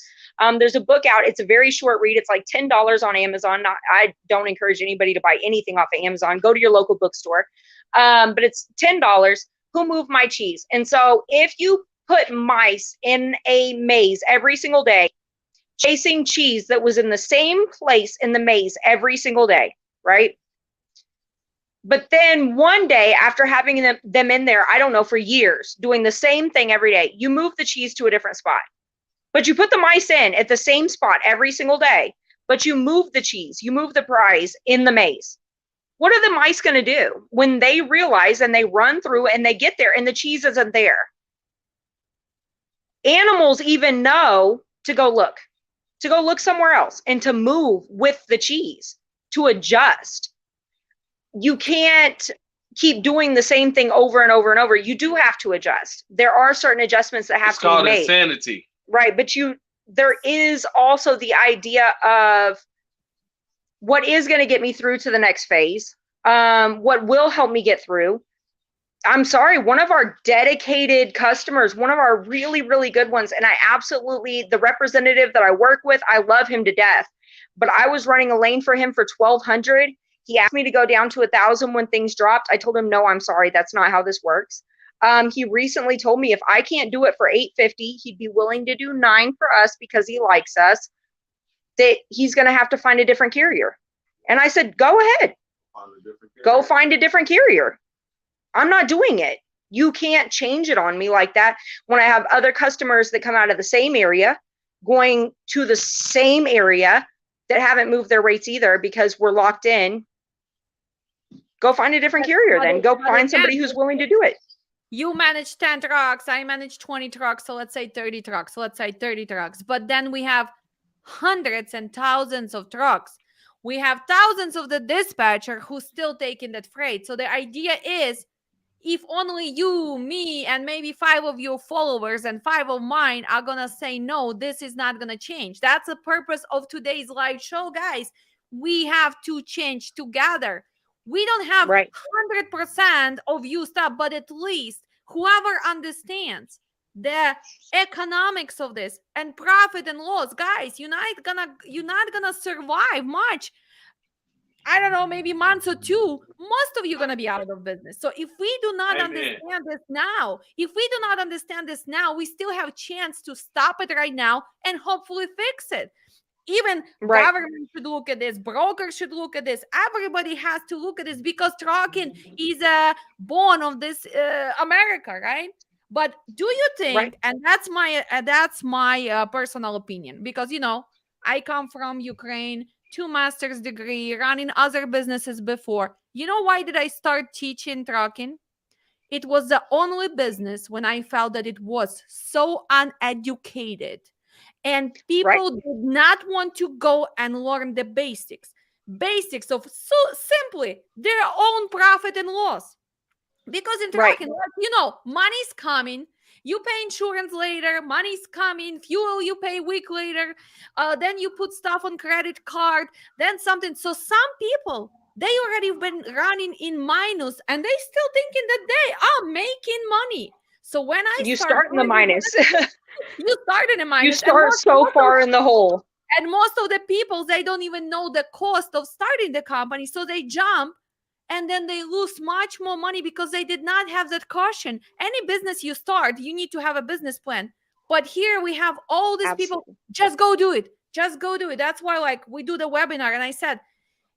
There's a book out. It's a very short read. It's like $10 on Amazon. I don't encourage anybody to buy anything off of Amazon. Go to your local bookstore. But it's $10. Who Moved My Cheese? And so if you put mice in a maze every single day, chasing cheese that was in the same place in the maze every single day, right? But then one day, after having them in there, I don't know, for years, doing the same thing every day, you move the cheese to a different spot. But you put the mice in at the same spot every single day, but you move the cheese, you move the prize in the maze. What are the mice going to do when they realize and they run through and they get there and the cheese isn't there? Animals even know to go look somewhere else and to move with the cheese, to adjust. You can't keep doing the same thing over and over and over. You do have to adjust. There are certain adjustments that have to be made. It's called insanity. Right, but there is also the idea of what is going to get me through to the next phase, what will help me get through. I'm sorry, one of our dedicated customers, one of our really, really good ones, and the representative that I work with, I love him to death, but I was running a lane for him for $1,200. He asked me to go down to $1,000 when things dropped. I told him, no, I'm sorry, that's not how this works. He recently told me if I can't do it for $850, he'd be willing to do $9 for us because he likes us, that he's going to have to find a different carrier. And I said, go ahead, go find a different carrier. I'm not doing it. You can't change it on me like that when I have other customers that come out of the same area going to the same area that haven't moved their rates either because we're locked in. Go find a different carrier then. Go find somebody who's willing to do it. You manage 10 trucks, I manage 20 trucks, so let's say 30 trucks, But then we have hundreds and thousands of trucks. We have thousands of the dispatcher who's still taking that freight. So the idea is, if only you, me, and maybe 5 of your followers and 5 of mine are going to say, no, this is not going to change. That's the purpose of today's live show, guys. We have to change together. We don't have 100% of you stuff, but at least whoever understands the economics of this and profit and loss, guys, you're not gonna survive much. I don't know, maybe months or 2, most of you are going to be out of business. So if we do not understand this now, we still have a chance to stop it right now and hopefully fix it. Even Right. government should look at this, brokers should look at this, everybody has to look at this, because trucking is a bone of this America, right? But do you Right. think, and that's my personal opinion, because I come from Ukraine, 2 master's degree, running other businesses before. You know why did I start teaching trucking? It was the only business when I felt that it was so uneducated and Right. people did not want to go and learn the basics of so simply their own profit and loss. Because in Right. trucking, money's coming, you pay insurance later, money's coming, fuel you pay a week later, then you put stuff on credit card, then something. So some people, they already been running in minus and they still thinking that they are making money. So when I You start start in the doing this, minus. you start in a You minus, start so far in the hole. and most of the people, they don't even know the cost of starting the company, so they jump and then they lose much more money because they did not have that caution. Any business you start, you need to have a business plan. But here we have all these people, Absolutely. just go do it, just go do it. That's why, like, we do the webinar and I said,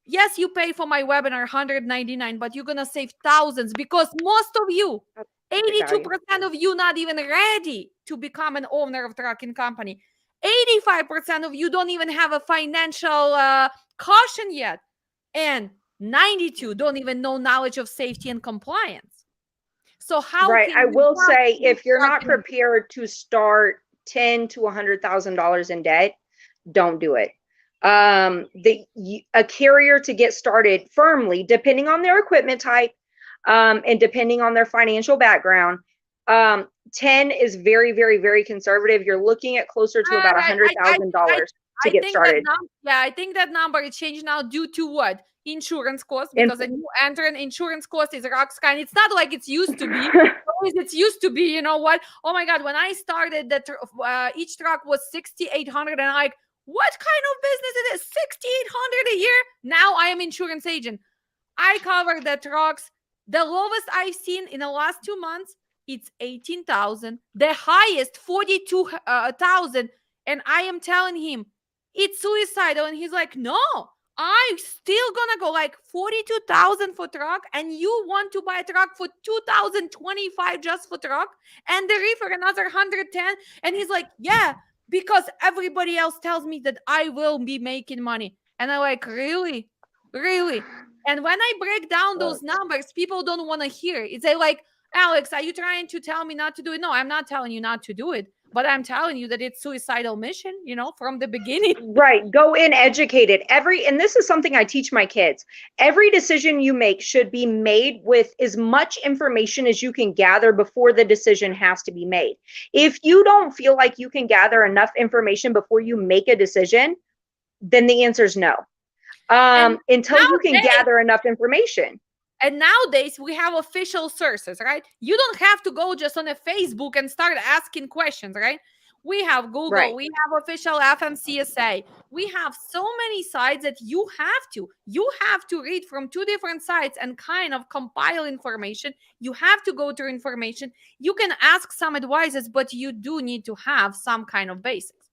yes, you pay for my webinar 199, but you're gonna save thousands, because most of you, That's great value. 82% of you, not even ready to become an owner of trucking company. 85% of you don't even have a financial caution yet, and 92 don't even know knowledge of safety and compliance. So how Right. can I you will jump say, to if you're not trucking? prepared to start $10,000 to $100,000 in debt, don't do it. A carrier, to get started firmly, depending on their equipment type, and depending on their financial background, 10 is very, very, very conservative. You're looking at closer to about $100,000 to I get think that started. I think that number is changed now due to what? Insurance cost, And because a new entrant insurance cost is rock sky. And it's not like it's used to be. Always it's used to be. You know what? Oh my God! When I started, each truck was 6,800, and I'm like, what kind of business is it? 6,800 a year? Now I am insurance agent. I cover the trucks. The lowest I've seen in the last 2 months, it's 18,000. The highest, 42,000. And I am telling him, it's suicidal. And he's like, no, I'm still gonna go like 42,000 for truck. And you want to buy a truck for 2025 just for truck? And the reefer another 110. And he's like, yeah, because everybody else tells me that I will be making money. And I'm like, really? Really? And when I break down those numbers, people don't want to hear it. They like, Alex, are you trying to tell me not to do it? No, I'm not telling you not to do it, but I'm telling you that it's suicidal mission, from the beginning. Right. Go in educated. And this is something I teach my kids. Every decision you make should be made with as much information as you can gather before the decision has to be made. If you don't feel like you can gather enough information before you make a decision, then the answer is no. And Until you can nowadays, gather enough information. And nowadays we have official sources, right? You don't have to go just on a Facebook and start asking questions, right? We have Google, Right. we have official FMCSA. We have so many sites that you have to read from 2 different sites and kind of compile information. You have to go through information. You can ask some advices, but you do need to have some kind of basics.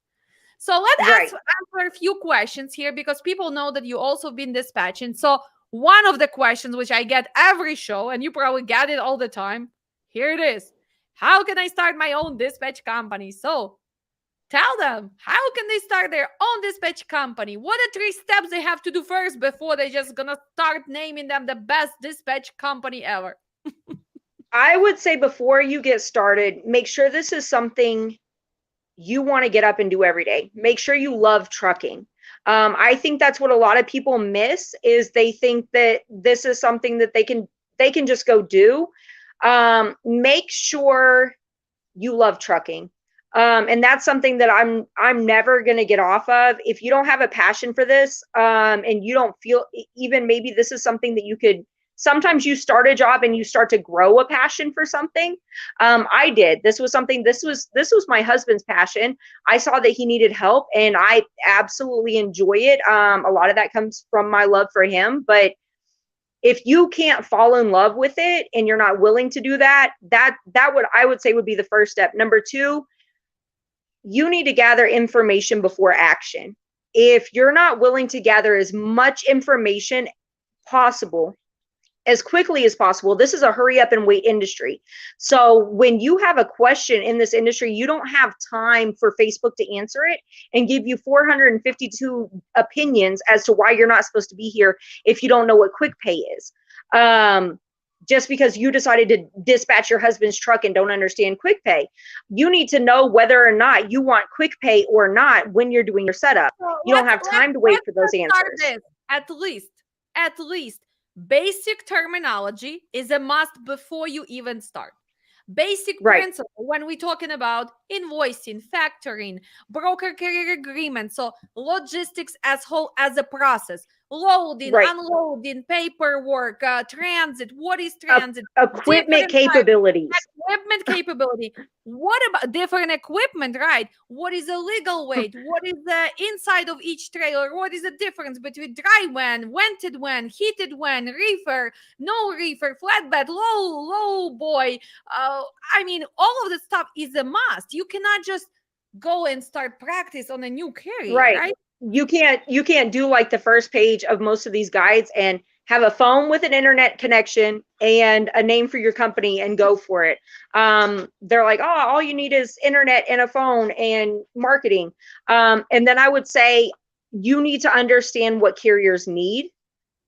So let's Right. answer a few questions here, because people know that you also been dispatching. So one of the questions which I get every show, and you probably get it all the time, here it is. How can I start my own dispatch company? So tell them, how can they start their own dispatch company? What are 3 steps they have to do first before they just gonna start naming them the best dispatch company ever? I would say, before you get started, make sure this is something you want to get up and do every day. Make sure you love trucking. I think that's what a lot of people miss, is they think that this is something that they can just go do. Make sure you love trucking. And that's something that I'm never going to get off of. If you don't have a passion for this, and you don't feel, even maybe this is something that you could, sometimes you start a job and you start to grow a passion for something. I did. This was my husband's passion. I saw that he needed help and I absolutely enjoy it. A lot of that comes from my love for him, but if you can't fall in love with it and you're not willing to do that I would say would be the first step. Number 2, you need to gather information before action. if you're not willing to gather as much information possible as quickly as possible, this is a hurry up and wait industry. So when you have a question in this industry, you don't have time for Facebook to answer it and give you 452 opinions as to why you're not supposed to be here if you don't know what quick pay is. Just because you decided to dispatch your husband's truck and don't understand quick pay. You need to know whether or not you want quick pay or not when you're doing your setup. You don't have time to wait for those answers. At least basic terminology is a must before you even start. Basic principle when we're talking about invoicing, factoring, broker carrier agreement. So logistics as whole as a process, loading, unloading, paperwork, transit. What is transit? Equipment capabilities. Equipment capability. What about different equipment, right? What is the legal weight? What is the inside of each trailer? What is the difference between dry van, vented van, heated van, reefer, no reefer, flatbed, low boy? I mean, all of this stuff is a must. You cannot just go and start practice on a new carrier, right? You can't do like the first page of most of these guides and have a phone with an internet connection and a name for your company and go for it. They're like, oh, all you need is internet and a phone and marketing. And then I would say you need to understand what carriers need,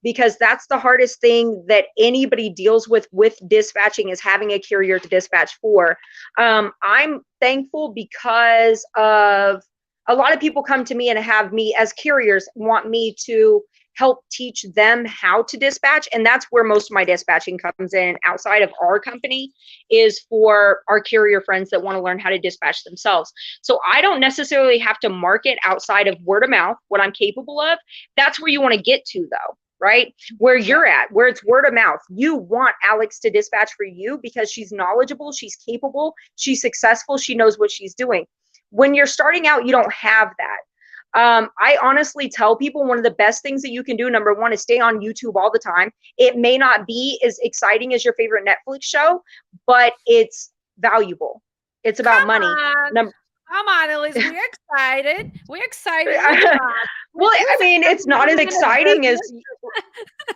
because that's the hardest thing that anybody deals with dispatching, is having a carrier to dispatch for. I'm thankful because of a lot of people come to me and have me as carriers want me to help teach them how to dispatch. And that's where most of my dispatching comes in outside of our company, is for our carrier friends that want to learn how to dispatch themselves. So I don't necessarily have to market outside of word of mouth what I'm capable of. That's where you want to get to though, right? Where you're at, where it's word of mouth. You want Alex to dispatch for you because she's knowledgeable, she's capable, she's successful, she knows what she's doing. When you're starting out, you don't have that. I honestly tell people one of the best things that you can do, number one, is stay on YouTube all the time. It may not be as exciting as your favorite Netflix show, but it's valuable. It's about money. Come on, Elise. We're excited. We're excited. Well, I mean, it's not as exciting as,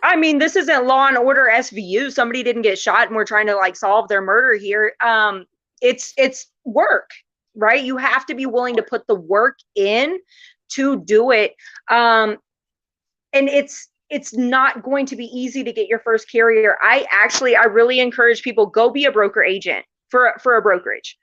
I mean, this isn't Law and Order SVU. Somebody didn't get shot and we're trying to like solve their murder here. It's work, right? You have to be willing to put the work in to do it. And it's not going to be easy to get your first carrier. I really encourage people, go be a broker agent for a brokerage.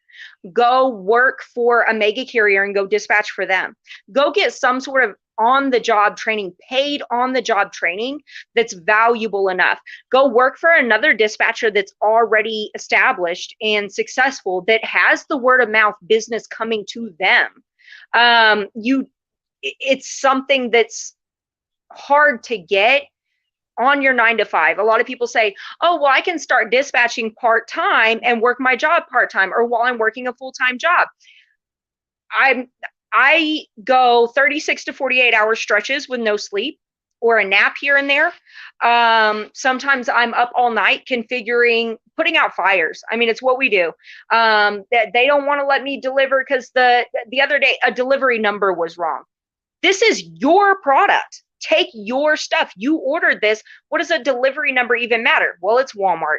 Go work for a mega carrier and go dispatch for them. Go get some sort of on-the-job training, paid on-the-job training that's valuable enough. Go work for another dispatcher that's already established and successful, that has the word-of-mouth business coming to them. It's something that's hard to get on your 9 to 5. A lot of people say, oh, well, I can start dispatching part-time and work my job part-time, or while I'm working a full-time job. I go 36 to 48 hour stretches with no sleep or a nap here and there. Sometimes I'm up all night configuring, putting out fires. I mean, it's what we do. That they don't want to let me deliver because the other day a delivery number was wrong. This is your product. Take your stuff. You ordered this. What does a delivery number even matter? Well, it's Walmart.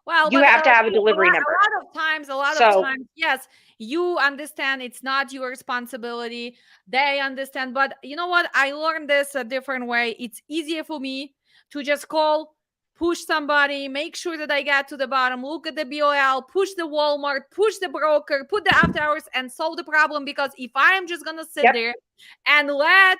Well, you have to have a delivery number. A lot of times, yes, you understand it's not your responsibility. They understand. But you know what? I learned this a different way. It's easier for me to just call, push somebody, make sure that I get to the bottom, look at the BOL, push the Walmart, push the broker, put the after hours, and solve the problem. Because if I'm just going to sit there and let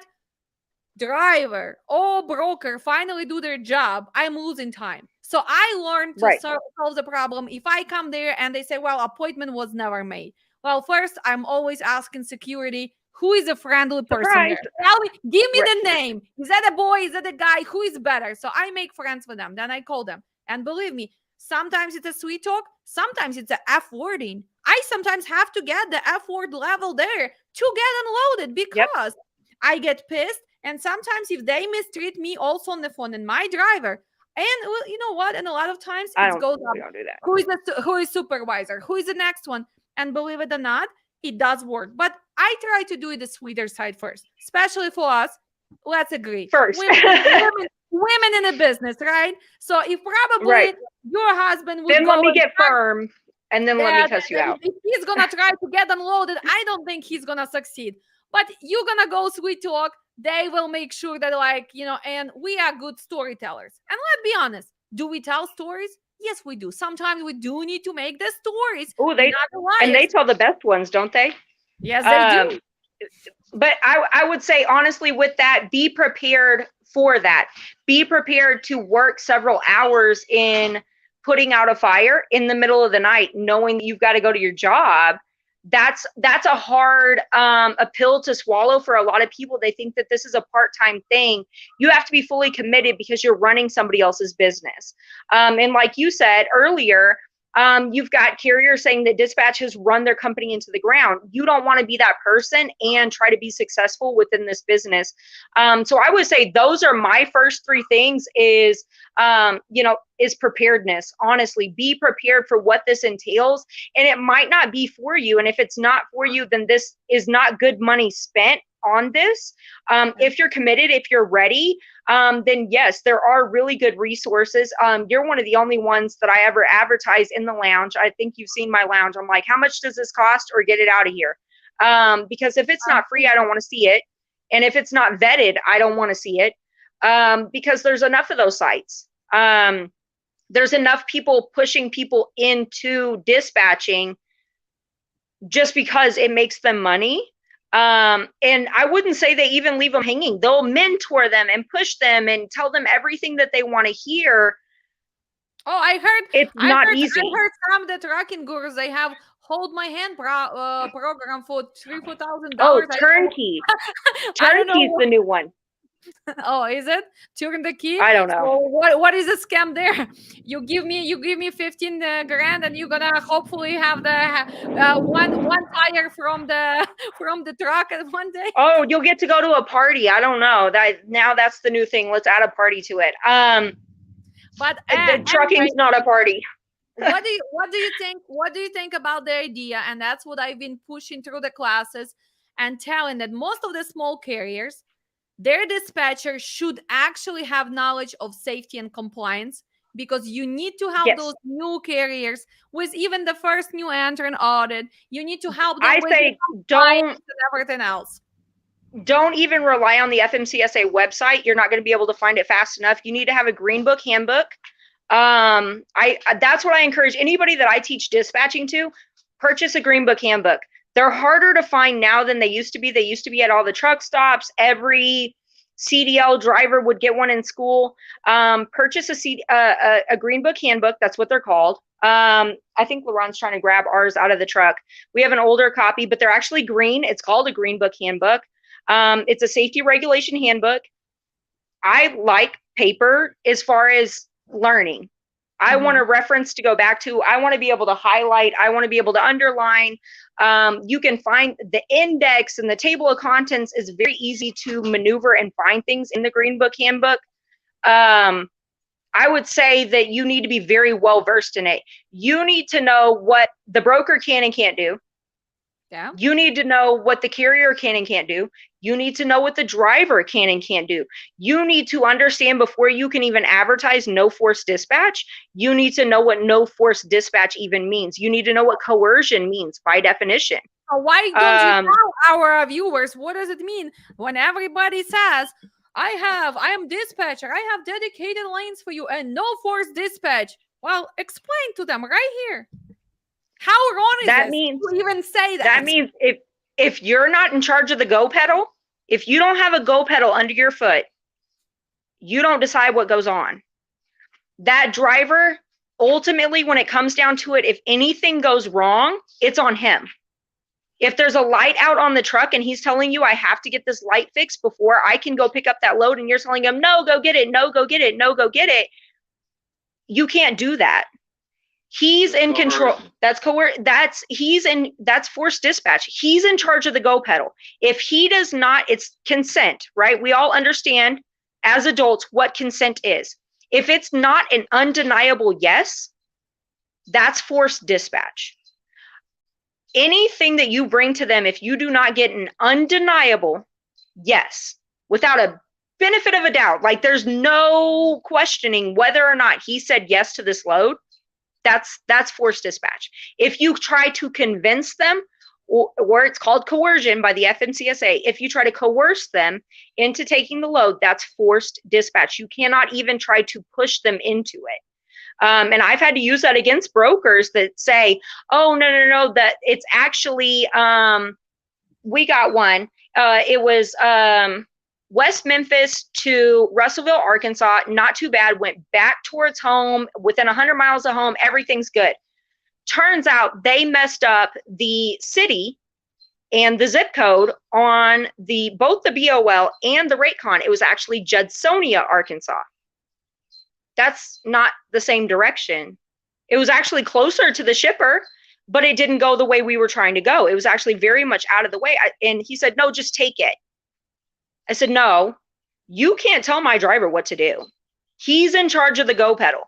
driver or broker finally do their job, I'm losing time. So I learned to solve the problem. If I come there and they say, well, appointment was never made. Well, first, I'm always asking security, who is a friendly person there? Tell me, give me the name. Is that a boy? Is that a guy? Who is better? So I make friends with them. Then I call them. And believe me, sometimes it's a sweet talk. Sometimes it's a F wording. I sometimes have to get the F word level there to get unloaded because I get pissed. And sometimes if they mistreat me also on the phone and my driver, and well, you know what? And a lot of times it goes up. We don't do that. Who is supervisor? Who is the next one? And believe it or not, it does work. But I try to do it the sweeter side first, especially for us. Let's agree. First. Women in a business, right? So if probably Right. your husband would Then go let me and get firm, and then let me cuss you out. if he's gonna try to get unloaded, I don't think he's gonna succeed. But you're gonna go sweet talk. They will make sure that, like, and we are good storytellers. And let's be honest, do we tell stories? Yes, we do. Sometimes we do need to make the stories. Oh, We're not the liars. and they tell the best ones, don't they? Yes, they do. But I would say, honestly, with that, be prepared for that. Be prepared to work several hours in putting out a fire in the middle of the night, knowing that you've got to go to your job. That's a hard a pill to swallow for a lot of people. They think that this is a part-time thing. You have to be fully committed because you're running somebody else's business. And like you said earlier, you've got carriers saying that dispatch has run their company into the ground. You don't want to be that person and try to be successful within this business. So I would say those are my first three things is preparedness. Honestly, be prepared for what this entails. And it might not be for you. And if it's not for you, then this is not good money spent on this. If you're committed, if you're ready, then yes, there are really good resources. You're one of the only ones that I ever advertise in the lounge. I think you've seen my lounge. I'm like, how much does this cost, or get it out of here? Because if it's not free, I don't want to see it. And if it's not vetted, I don't want to see it. Because there's enough of those sites. There's enough people pushing people into dispatching just because it makes them money. And I wouldn't say they even leave them hanging. They'll mentor them and push them and tell them everything that they want to hear. Oh, I heard it's not easy. I heard some of the trucking gurus, they have hold my hand program for $3,000-$4,000. Oh, turnkey. Turnkey's the new one. Oh, is it turnkey? I don't know. So what is the scam there? You give me 15 grand, and you're gonna hopefully have the one tire from the truck at one day. Oh, you'll get to go to a party. I don't know. That's the new thing. Let's add a party to it. But the trucking's not a party. What do you think? What do you think about the idea? And that's what I've been pushing through the classes and telling that most of the small carriers, their dispatcher should actually have knowledge of safety and compliance, because you need to help those new carriers with even the first new entrant audit. You need to help them don't and everything else. Don't even rely on the FMCSA website. You're not going to be able to find it fast enough. You need to have a Green Book handbook. That's what I encourage anybody that I teach dispatching to. Purchase a Green Book handbook. They're harder to find now than they used to be. They used to be at all the truck stops. Every CDL driver would get one in school. Purchase a Green Book handbook. That's what they're called. I think LaRon's trying to grab ours out of the truck. We have an older copy, but they're actually green. It's called a Green Book handbook. It's a safety regulation handbook. I like paper as far as learning. I want a reference to go back to. I want to be able to highlight. I want to be able to underline. You can find the index and the table of contents is very easy to maneuver and find things in the Green Book handbook. I would say that you need to be very well versed in it. You need to know what the broker can and can't do. Yeah. You need to know what the carrier can and can't do. You need to know what the driver can and can't do. You need to understand before you can even advertise no force dispatch. You need to know what no force dispatch even means. You need to know what coercion means by definition. Why don't you tell our viewers what does it mean when everybody says, I am dispatcher, I have dedicated lanes for you and no force dispatch? Well, explain to them right here. How wrong is that? Means to even say that. That means if you're not in charge of the go pedal, if you don't have a go pedal under your foot, you don't decide what goes on. That driver, ultimately, when it comes down to it, if anything goes wrong, it's on him. If there's a light out on the truck and he's telling you, I have to get this light fixed before I can go pick up that load, and you're telling him, no, go get it, no, go get it, no, go get it. You can't do that. He's in control. That's force dispatch. He's in charge of the go pedal. If he does not, it's consent, right? We all understand as adults what consent is. If it's not an undeniable yes, that's force dispatch. anything that you bring to them, if you do not get an undeniable yes, without a benefit of a doubt, like there's no questioning whether or not he said yes to this load, that's forced dispatch. If you try to convince them, or it's called coercion by the FMCSA, if you try to coerce them into taking the load, that's forced dispatch. You cannot even try to push them into it. And I've had to use that against brokers that say, oh, no, that it's actually, we got one. It was West Memphis to Russellville, Arkansas. Not too bad. Went back towards home, within 100 miles of home. Everything's good. Turns out they messed up the city and the zip code on both the BOL and the Raycon. It was actually Judsonia, Arkansas. That's not the same direction. It was actually closer to the shipper, but it didn't go the way we were trying to go. It was actually very much out of the way. And he said, no, just take it. I said, no, you can't tell my driver what to do. He's in charge of the go pedal.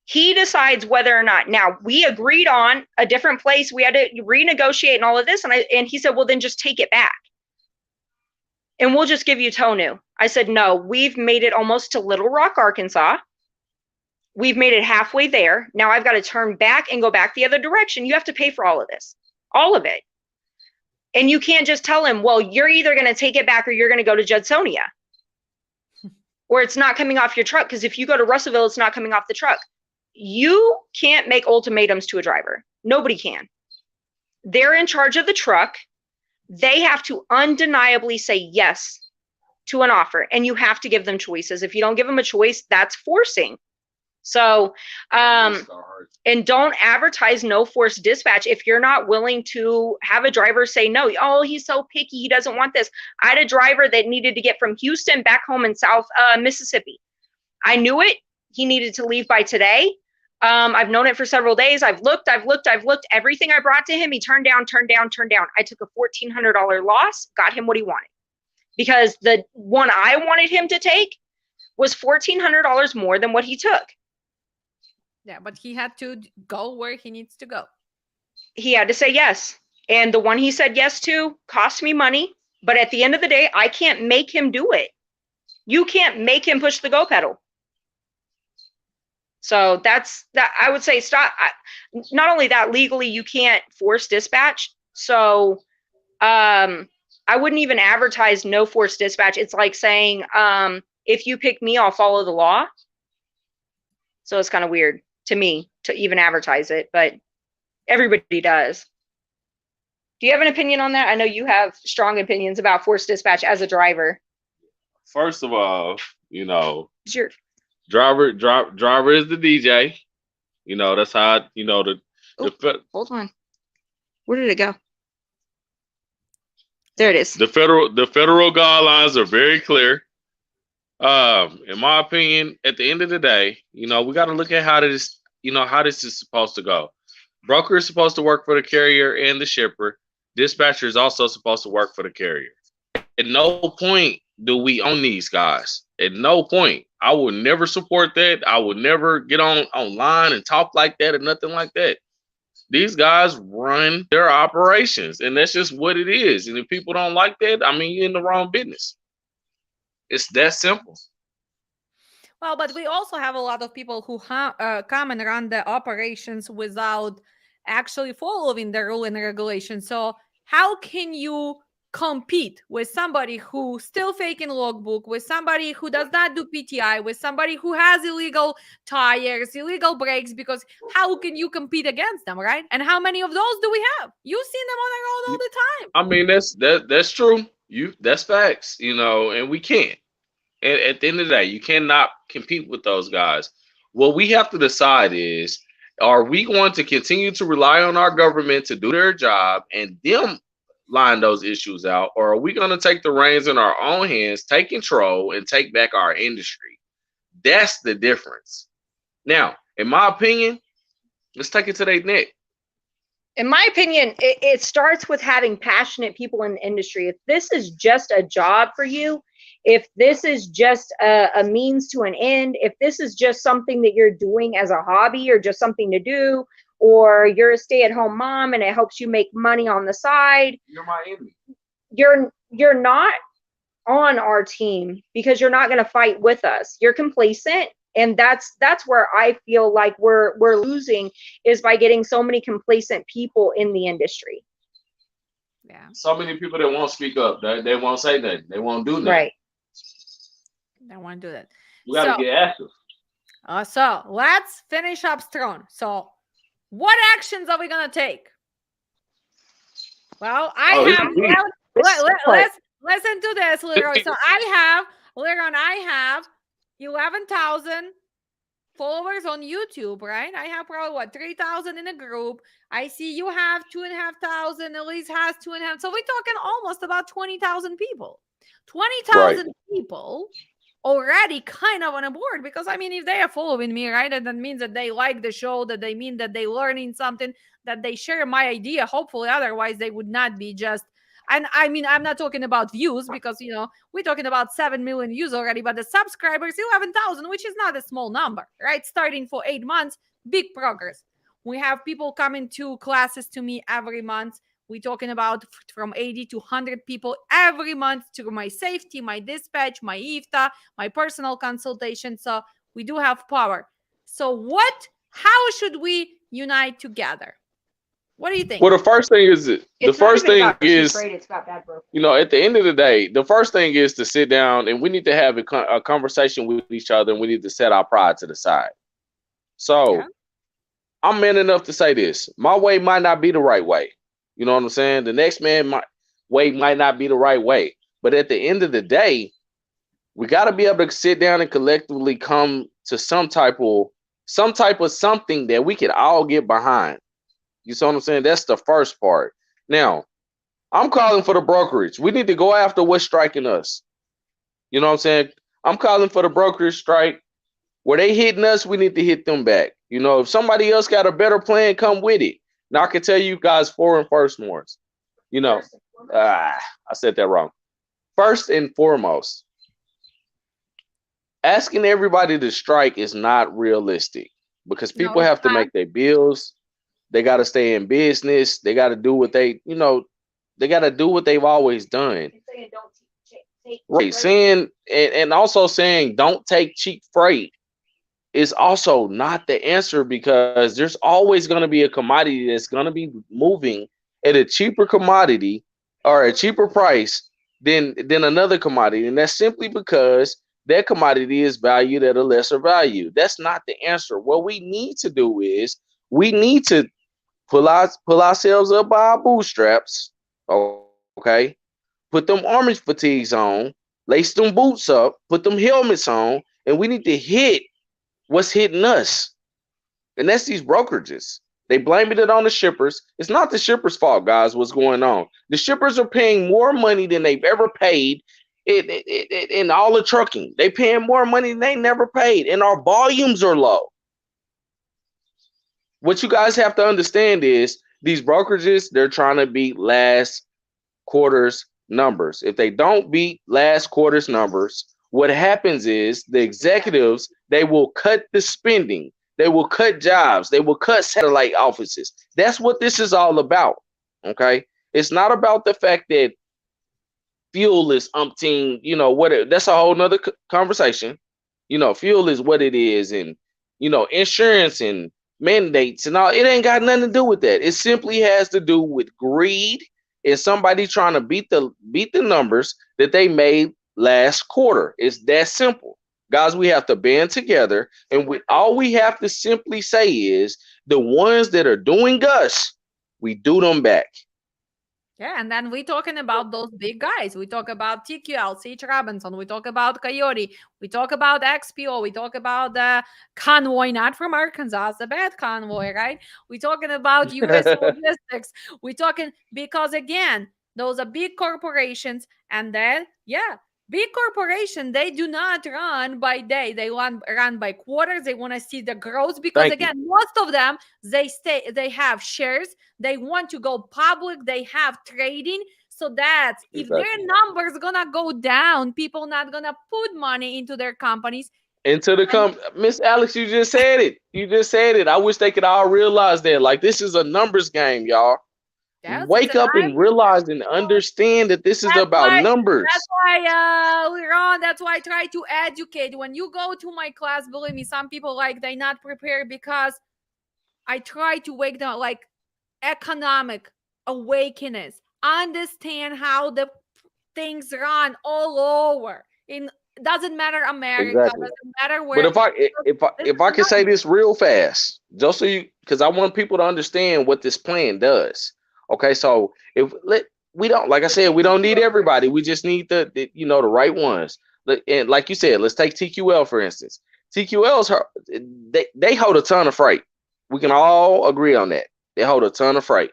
He decides whether or not. Now, we agreed on a different place. We had to renegotiate and all of this. And he said, well, then just take it back. And we'll just give you tow new. I said, no, we've made it almost to Little Rock, Arkansas. We've made it halfway there. Now I've got to turn back and go back the other direction. You have to pay for all of this, all of it. And you can't just tell him, well, you're either going to take it back or you're going to go to Judsonia. Or it's not coming off your truck, because if you go to Russellville, it's not coming off the truck. You can't make ultimatums to a driver. Nobody can. They're in charge of the truck. They have to undeniably say yes to an offer, and you have to give them choices. If you don't give them a choice, that's forcing. So, and don't advertise no forced dispatch if you're not willing to have a driver say no. Oh, he's so picky, he doesn't want this. I had a driver that needed to get from Houston back home in South Mississippi. I knew it. He needed to leave by today. I've known it for several days. I've looked. Everything I brought to him, he turned down. I took a $1,400 loss, got him what he wanted. Because the one I wanted him to take was $1,400 more than what he took. Yeah, but he had to go where he needs to go. He had to say yes. And the one he said yes to cost me money. But at the end of the day, I can't make him do it. You can't make him push the go pedal. So that's that. I would say stop. Not only that, legally, you can't force dispatch. So I wouldn't even advertise no force dispatch. It's like saying, if you pick me, I'll follow the law. So it's kind of weird to me to even advertise it, but everybody does. Do you have an opinion on that? I know you have strong opinions about force dispatch as a driver. First of all, you know, Sure. driver is the DJ. You know, that's how, you know, Hold on. Where did it go? There it is. the federal guidelines are very clear. In my opinion, at the end of the day, you know, we got to look at how this is supposed to go. Broker is supposed to work for the carrier and the shipper. Dispatcher is also supposed to work for the carrier. At no point do we own these guys. At no point. I would never support that. I would never get online and talk like that or nothing like that. These guys run their operations, and that's just what it is. And if people don't like that, I mean, you're in the wrong business. It's that simple. Well, but we also have a lot of people who come and run the operations without actually following the rule and regulation. So how can you compete with somebody who still faking logbook, with somebody who does not do PTI, with somebody who has illegal tires, illegal brakes? Because how can you compete against them, right? And how many of those do we have? You've seen them on the road all the time. I mean, that's true. That's facts, you know, and we can't. At the end of the day, you cannot compete with those guys. What we have to decide is, are we going to continue to rely on our government to do their job and them line those issues out, or are we going to take the reins in our own hands, take control, and take back our industry? That's the difference. Now, in my opinion, let's take it to their neck. In my opinion, it starts with having passionate people in the industry. If this is just a job for you, if this is just a means to an end, if this is just something that you're doing as a hobby or just something to do, or you're a stay-at-home mom and it helps you make money on the side, You're my enemy. You're not on our team because you're not going to fight with us. You're complacent, and that's where I feel like we're losing, is by getting so many complacent people in the industry. Yeah. So many people that won't speak up. They won't say nothing. They won't do nothing. Right. I want to do that. We got to get active. So let's finish up strong. So what actions are we going to take? Well, let's listen to this, Leroy. So I have 11,000 followers on YouTube, right? I have probably 3,000 in a group. I see you have 2,500. Elise has 2,500. So we're talking almost about 20,000 people. 20,000 people already kind of on a board, because I mean, if they are following me, right, and that means that they like the show, that they mean that they learning something, that they share my idea, hopefully. Otherwise they would not be just, and I mean, I'm not talking about views, because we're talking about 7 million views already, but the subscribers 11,000, which is not a small number, right? Starting for 8 months, big progress. We have people coming to classes to me every month. We're talking about from 80 to 100 people every month to my safety, my dispatch, my IFTA, my personal consultation. So we do have power. So how should we unite together? What do you think? Well, the first thing is, at the end of the day, the first thing is to sit down, and we need to have a conversation with each other, and we need to set our pride to the side. So I'm man enough to say this. My way might not be the right way. You know what I'm saying? The next man way might not be the right way. But at the end of the day, we got to be able to sit down and collectively come to some type of something that we can all get behind. You see what I'm saying? That's the first part. Now, I'm calling for the brokerage. We need to go after what's striking us. You know what I'm saying? I'm calling for the brokerage strike. Where they hitting us, we need to hit them back. If somebody else got a better plan, come with it. Now, I can tell you guys 4 and first mords. I said that wrong. First and foremost, asking everybody to strike is not realistic, because people have to make their bills. They got to stay in business. They got to do what they got to do what they've always done. Right. Saying, and also saying don't take cheap freight is also not the answer, because there's always going to be a commodity that's going to be moving at a cheaper commodity or a cheaper price than another commodity. And that's simply because that commodity is valued at a lesser value. That's not the answer. What we need to do is we need to pull ourselves up by our bootstraps. Okay. Put them army fatigues on, lace them boots up, put them helmets on, and we need to hit what's hitting us. And that's these brokerages. They blaming it on the shippers. It's not the shippers' fault, guys, what's going on. The shippers are paying more money than they've ever paid in all the trucking. They paying more money than they never paid, and our volumes are low. What you guys have to understand is these brokerages, they're trying to beat last quarter's numbers. If they don't beat last quarter's numbers, what happens is the executives, they will cut the spending. They will cut jobs. They will cut satellite offices. That's what this is all about. Okay. It's not about the fact that fuel is umpteen, that's a whole nother conversation. Fuel is what it is, and, insurance and mandates and all. It ain't got nothing to do with that. It simply has to do with greed and somebody trying to beat the numbers that they made last quarter. It's that simple. Guys, we have to band together, and all we have to simply say is the ones that are doing us, we do them back. Yeah, and then we're talking about those big guys. We talk about TQL, C.H. Robinson. We talk about Coyote. We talk about XPO. We talk about the Convoy, not from Arkansas, the bad Convoy, right? We're talking about U.S. Logistics. We're talking, because, again, those are big corporations. And then, big corporation, they do not run by day. They run by quarters. They want to see the growth, because most of them, they have shares. They want to go public. They have trading. So that's, if their numbers gonna go down, people not gonna put money into their companies. Into the Miss Alex, you just said it. You just said it. I wish they could all realize that. Like, this is a numbers game, y'all. Yes, it's Wake an up and realize and understand that this is That's about why that's numbers. why Liron, that's why I try to educate. When you go to my class, believe me, some people like they not prepared because I try to wake them up, like economic awakeness. Understand how the things run all over. In doesn't matter America, Exactly. doesn't matter But where. This if is I can say numbers. this real fast, just so you, because I want people to understand what this plan does. Okay, so if let we don't, like I said, we don't need everybody. We just need the right ones. And like you said, let's take TQL for instance. TQL's they hold a ton of freight. We can all agree on that. They hold a ton of freight.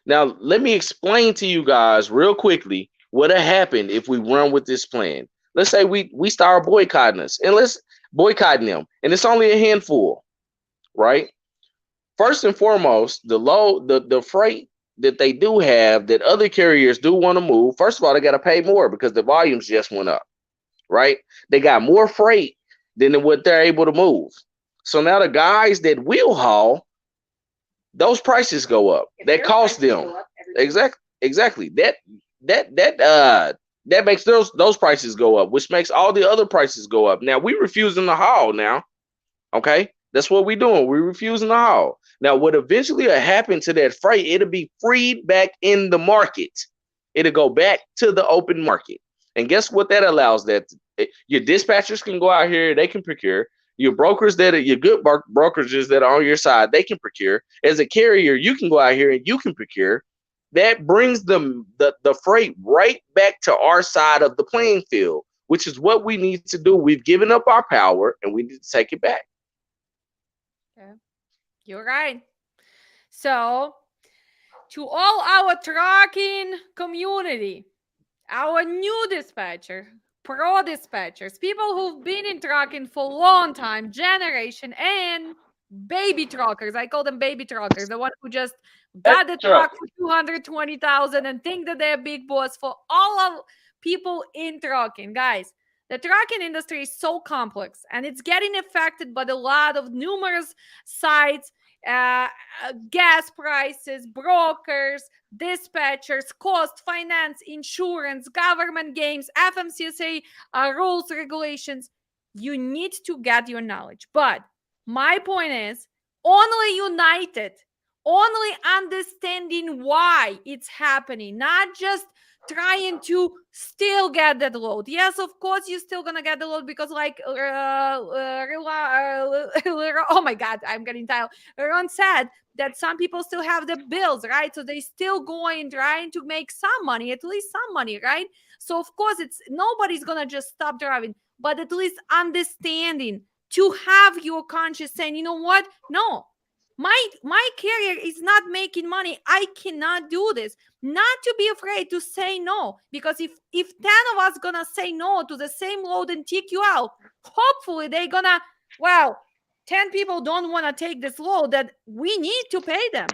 Now, let me explain to you guys real quickly what would happen if we run with this plan. Let's say we start boycotting us, and let's boycotting them, and it's only a handful, right? First and foremost, the freight that they do have that other carriers do want to move. First of all, they got to pay more because the volumes just went up, right? They got more freight than what they're able to move. So now the guys that will haul, those prices go up. That costs them. Exactly. That makes those prices go up, which makes all the other prices go up. Now we refusing to haul now. Okay? That's what we're doing. We're refusing to haul. Now, what eventually will happen to that freight, it'll be freed back in the market. It'll go back to the open market. And guess what that allows? That your dispatchers can go out here, they can procure. Your brokers your good brokerages that are on your side, they can procure. As a carrier, you can go out here and you can procure. That brings the freight right back to our side of the playing field, which is what we need to do. We've given up our power and we need to take it back. Yeah, you're right. So, to all our trucking community, our new dispatcher, pro dispatchers, people who've been in trucking for a long time, generation, and baby truckers. I call them baby truckers, the one who just got the truck for 220,000 and think that they're big boss. For all of people in trucking, guys, the trucking industry is so complex and it's getting affected by a lot of numerous sides, uh, gas prices, brokers, dispatchers, cost, finance, insurance, government games, FMCSA rules, regulations. You need to get your knowledge. But my point is only united, only understanding why it's happening, not just trying to still get that load. Yes, of course, you're still gonna get the load because, like, oh my God, I'm getting tired. Ron said that some people still have the bills, right? So they still going trying to make some money, at least some money, right? So of course, it's nobody's gonna just stop driving, but at least understanding to have your conscience saying, you know what? No, my carrier is not making money. I cannot do this. Not to be afraid to say no, because if 10 of us gonna say no to the same load and TQL, hopefully they gonna, well, 10 people don't want to take this load that we need to pay them.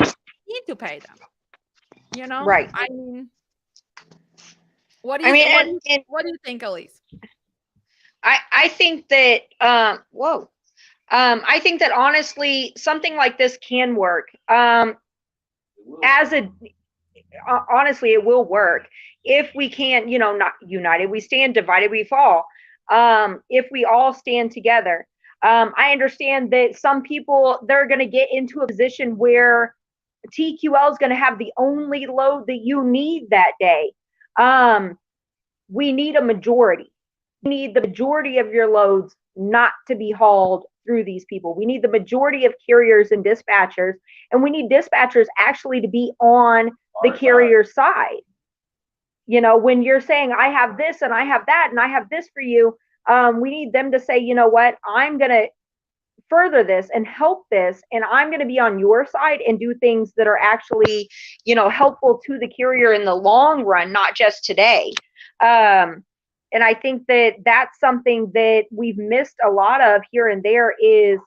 Right. I mean, what do I you mean, what do you think, Elise? I think that I think that honestly something like this can work. As a honestly, it will work if we can, not united we stand, divided we fall. If we all stand together. I understand that some people, they're going to get into a position where TQL is going to have the only load that you need that day. We need a majority. We need the majority of your loads not to be hauled through these people. We need the majority of carriers and dispatchers, and we need dispatchers actually to be on the carrier side. When you're saying, I have this and I have that and I have this for you, we need them to say, you know what, I'm going to further this and help this, and I'm going to be on your side and do things that are actually, helpful to the carrier in the long run, not just today. And I think that that's something that we've missed a lot of here and there, is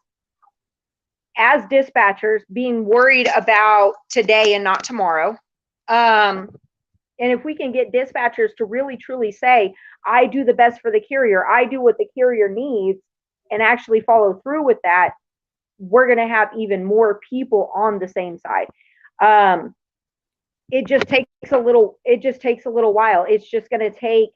as dispatchers being worried about today and not tomorrow. And if we can get dispatchers to really truly say, I do the best for the carrier, I do what the carrier needs, and actually follow through with that, we're going to have even more people on the same side. It just takes a little while. It's just going to take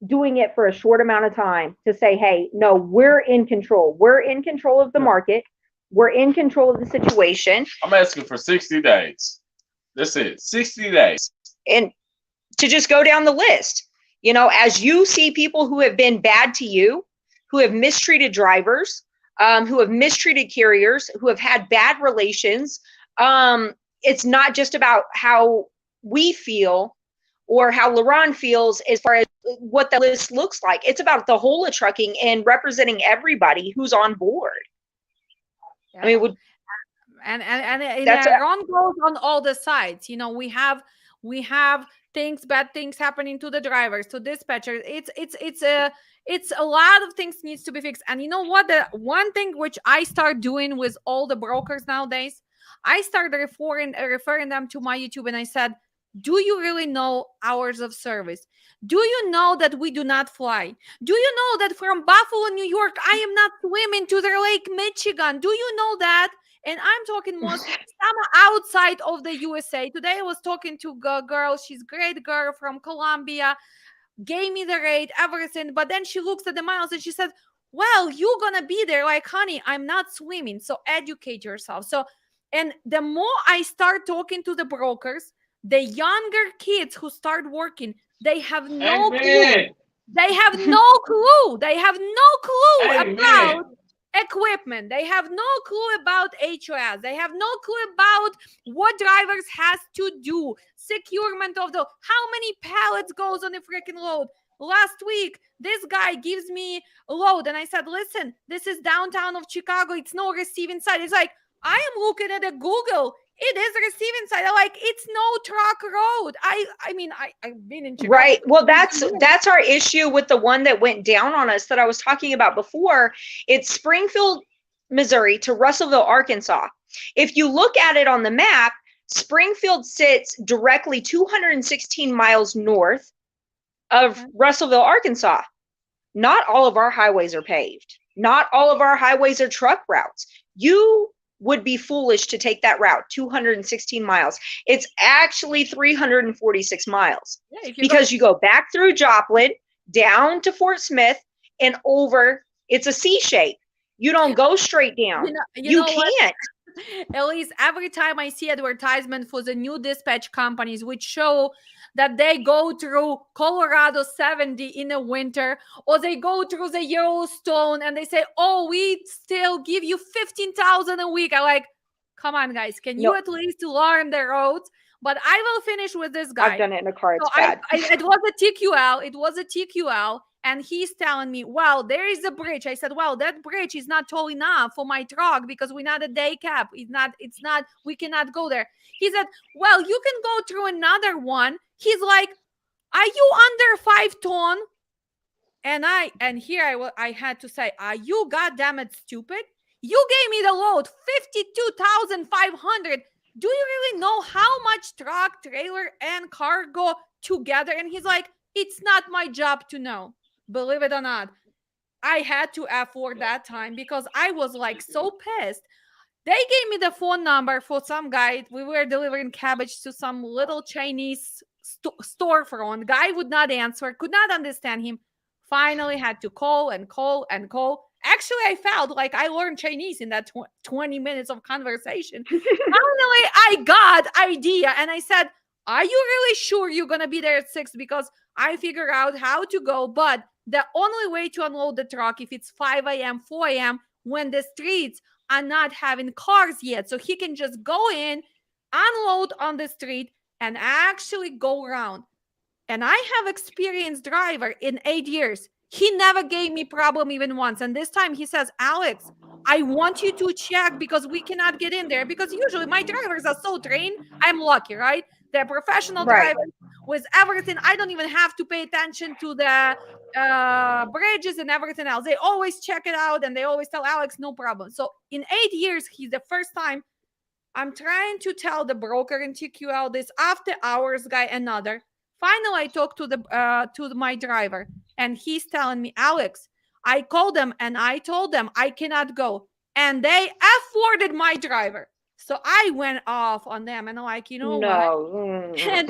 doing it for a short amount of time to say, hey, no, we're in control. We're in control of the market. We're in control of the situation. I'm asking for 60 days. That's it. 60 days. And to just go down the list, as you see people who have been bad to you, who have mistreated drivers, who have mistreated carriers, who have had bad relations. It's not just about how we feel or how LaRon feels as far as what the list looks like. It's about the whole of trucking and representing everybody who's on board. Yeah. I mean, and Ron goes on all the sides. We have bad things happening to the drivers, to dispatchers. It's a lot of things needs to be fixed. And you know what? The one thing which I start doing with all the brokers nowadays, I started referring them to my YouTube, and I said, do you really know hours of service? Do you know that we do not fly? Do you know that from Buffalo, New York, I am not swimming to the Lake Michigan? Do you know that? And I'm talking most some outside of the USA. Today I was talking to a girl. She's a great girl from Colombia. Gave me the rate, everything. But then she looks at the miles and she said, well, you're going to be there. Like, honey, I'm not swimming. So educate yourself. So, and the more I start talking to the brokers, the younger kids who start working, they have no clue. They have no clue. They have no clue about equipment. They have no clue about HOS. They have no clue about what drivers has to do. Securement of how many pallets goes on a freaking load. Last week, this guy gives me a load, and I said, listen, this is downtown of Chicago. It's no receiving side. It's like, I am looking at a Google. It is receiving side. I'm like, it's no truck road. I've been in Chicago. Right. Well, that's our issue with the one that went down on us that I was talking about before. It's Springfield, Missouri to Russellville, Arkansas. If you look at it on the map, Springfield sits directly 216 miles north of Russellville, Arkansas. Not all of our highways are paved. Not all of our highways are truck routes. You would be foolish to take that route, 216 miles. It's actually 346 miles because you go back through Joplin, down to Fort Smith, and over. It's a C shape. You don't go straight down. You can't. At least every time I see advertisement for the new dispatch companies, which show that they go through Colorado 70 in the winter, or they go through the Yellowstone and they say, oh, we still give you $15,000 a week. I'm like, come on, guys, can you at least learn the roads? But I will finish with this guy. I've done it in a car. It's bad. It was a TQL. It was a TQL. And he's telling me, well, there is a bridge. I said, well, that bridge is not tall enough for my truck because we're not a day cab. It's not, we cannot go there. He said, well, you can go through another one. He's like, are you under 5 ton? And here I had to say, are you goddamn it stupid? You gave me the load, 52,500. Do you really know how much truck, trailer, and car go together? And he's like, it's not my job to know. Believe it or not, I had to afford that time because I was like so pissed. They gave me the phone number for some guy. We were delivering cabbage to some little Chinese storefront. Guy would not answer, could not understand him. Finally had to call and call and call. Actually, I felt like I learned Chinese in that 20 minutes of conversation. Finally, I got idea. And I said, are you really sure you're going to be there at 6? Because I figure out how to go. But the only way to unload the truck, if it's 5 a.m., 4 a.m., when the streets are not having cars yet. So he can just go in, unload on the street, and actually go around. And I have experienced driver in 8 years. He never gave me problem even once. And this time he says, Alex, I want you to check because we cannot get in there. Because usually my drivers are so trained. I'm lucky, right? They're professional drivers with everything. I don't even have to pay attention to the bridges and everything else. They always check it out and they always tell Alex, no problem. So in 8 years, he's the first time I'm trying to tell the broker in TQL this after hours guy another. Finally, I talked to my driver, and he's telling me, Alex, I called them and I told them I cannot go, and they afforded my driver. So I went off on them, and I'm like, you know what? No. And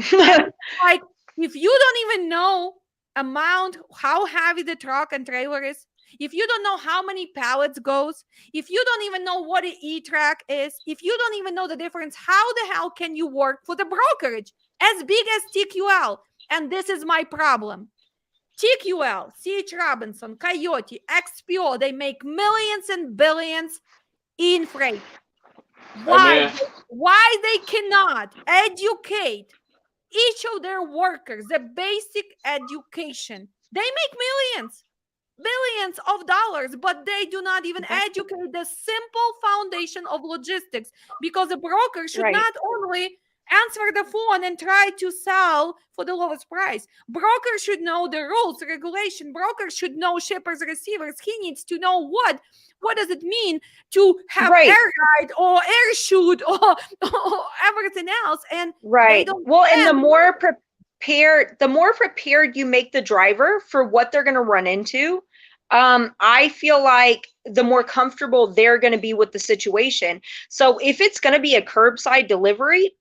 like, if you don't even know amount how heavy the truck and trailer is, if you don't know how many pallets goes, if you don't even know what an e-track is, if you don't even know the difference, how the hell can you work for the brokerage as big as TQL? And this is my problem. TQL, CH Robinson, Coyote, XPO, they make millions and billions in freight. Amen. Why they cannot educate each of their workers the basic education? They make millions, billions of dollars, but they do not even educate the simple foundation of logistics, because a broker should not only answer the phone and try to sell for the lowest price. Broker should know the rules, regulation. Broker should know shippers, receivers. He needs to know what does it mean to have air guide or air shoot or everything else. And they don't. Well, and the more prepared you make the driver for what they're going to run into, I feel like the more comfortable they're going to be with the situation. So if it's going to be a curbside delivery,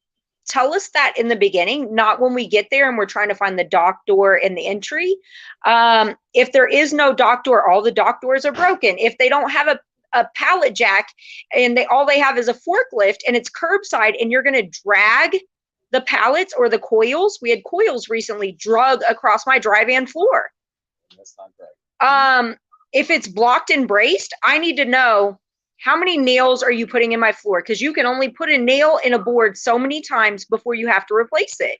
tell us that in the beginning, not when we get there and we're trying to find the dock door and the entry. If there is no dock door, all the dock doors are broken. If they don't have a pallet jack and all they have is a forklift and it's curbside and you're going to drag the pallets or the coils. We had coils recently drug across my dry van floor. That's not great. If it's blocked and braced, I need to know, how many nails are you putting in my floor? Because you can only put a nail in a board so many times before you have to replace it.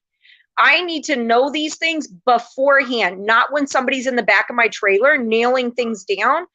I need to know these things beforehand, not when somebody's in the back of my trailer nailing things down.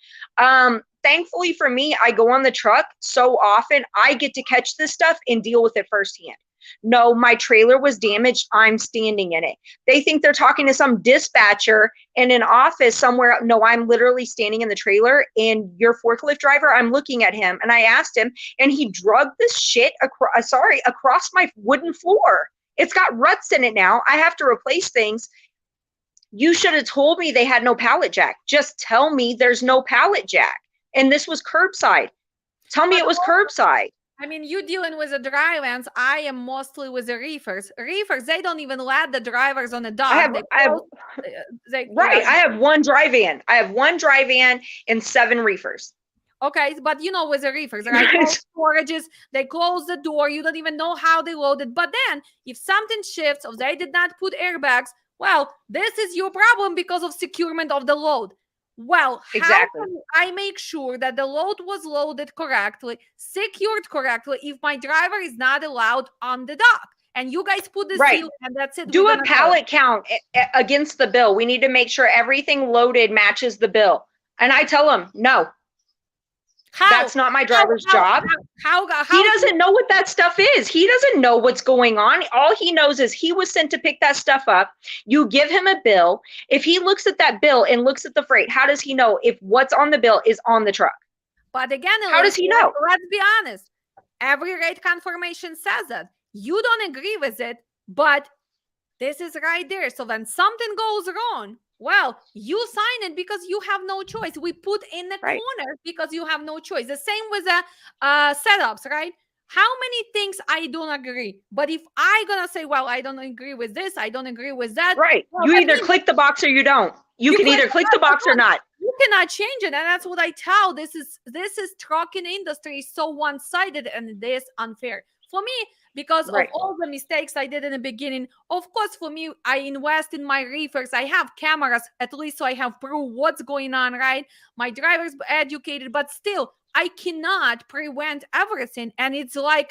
Thankfully for me, I go on the truck so often, I get to catch this stuff and deal with it firsthand. No, my trailer was damaged. I'm standing in it. They think they're talking to some dispatcher in an office somewhere. No, I'm literally standing in the trailer, and your forklift driver, I'm looking at him, and I asked him, and he drugged this shit across my wooden floor. It's got ruts in it now. I have to replace things. You should have told me they had no pallet jack. Just tell me there's no pallet jack. And this was curbside. Tell me it was curbside. I mean, you dealing with the dry vans. I am mostly with the reefers. Reefers, they don't even let the drivers on the dock. I have one dry van. I have one dry van and 7 reefers. Okay, but you know, with the reefers, right? Storages, they close the door. You don't even know how they loaded. But then, if something shifts or they did not put airbags, well, this is your problem because of securement of the load. Well, exactly. How can I make sure that the load was loaded correctly, secured correctly, if my driver is not allowed on the dock? And you guys put the seal, and that's it. Do a pallet count against the bill. We need to make sure everything loaded matches the bill. And I tell them, no. That's not my driver's job. He doesn't know what that stuff is. He doesn't know what's going on. All he knows is he was sent to pick that stuff up. You give him a bill. If he looks at that bill and looks at the freight, how does he know if what's on the bill is on the truck? But again, how does he know? Let's be honest. Every rate confirmation says that. You don't agree with it, but this is right there. So when something goes wrong, well, you sign it because you have no choice. We put in the corner because you have no choice. The same with the setups, right? How many things I don't agree? But if I gonna say, well, I don't agree with this, I don't agree with that. Right. Well, you either click the box or you don't. You can either click the box or not. You cannot change it. And that's what I tell. This is trucking industry is so one-sided, and it is unfair. For me, because of all the mistakes I did in the beginning, of course, for me, I invest in my reefers. I have cameras, at least, so I have proof what's going on, right? My driver's educated, but still, I cannot prevent everything. And it's like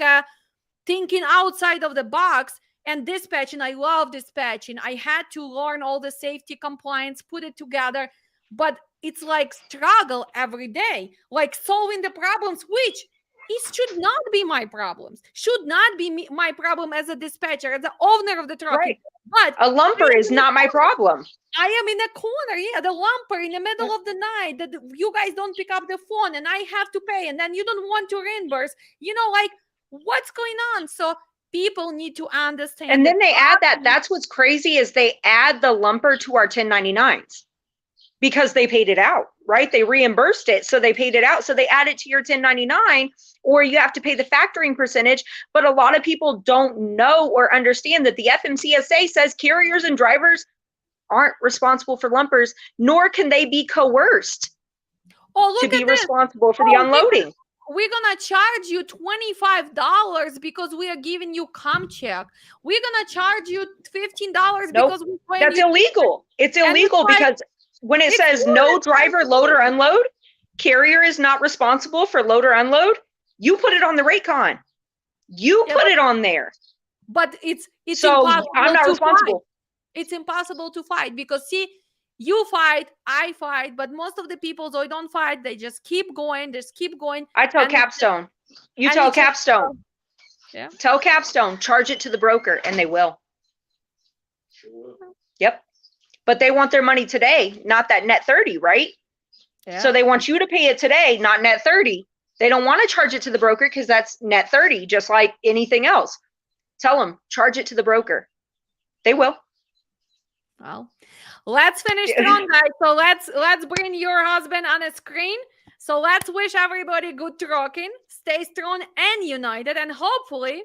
thinking outside of the box. And dispatching, I love dispatching. I had to learn all the safety compliance, put it together. But it's like struggle every day, like solving the problems, which it should not be my problems, should not be my problem as a dispatcher, as the owner of the truck. Right. But a lumper is not my problem. I am in the corner, the lumper in the middle of the night that you guys don't pick up the phone and I have to pay, and then you don't want to reimburse. What's going on? So people need to understand. And then they add that. That's what's crazy is they add the lumper to our 1099s because they paid it out, right? They reimbursed it. So they paid it out. So they add it to your 1099, or you have to pay the factoring percentage. But a lot of people don't know or understand that the FMCSA says carriers and drivers aren't responsible for lumpers, nor can they be coerced to be responsible for the unloading. We're gonna charge you $25 because we are giving you com check. We're gonna charge you $15 because we're going. That's illegal. It's illegal because when it says no driver load or unload, carrier is not responsible for load or unload. You put it on the rate con. You put it on there. But it's so impossible. I'm not responsible. It's impossible to fight because see, you fight, I fight, but most of the people, they don't fight. They just keep going. I tell Capstone. You tell Capstone. Yeah. Tell Capstone, charge it to the broker, and they will. Yep. But they want their money today, not that net 30, right? Yeah. So they want you to pay it today, not net 30. They don't want to charge it to the broker because that's net 30, just like anything else. Tell them, charge it to the broker. They will. Well, let's finish strong, guys. So let's bring your husband on a screen. So let's wish everybody good trucking, stay strong and united, and hopefully,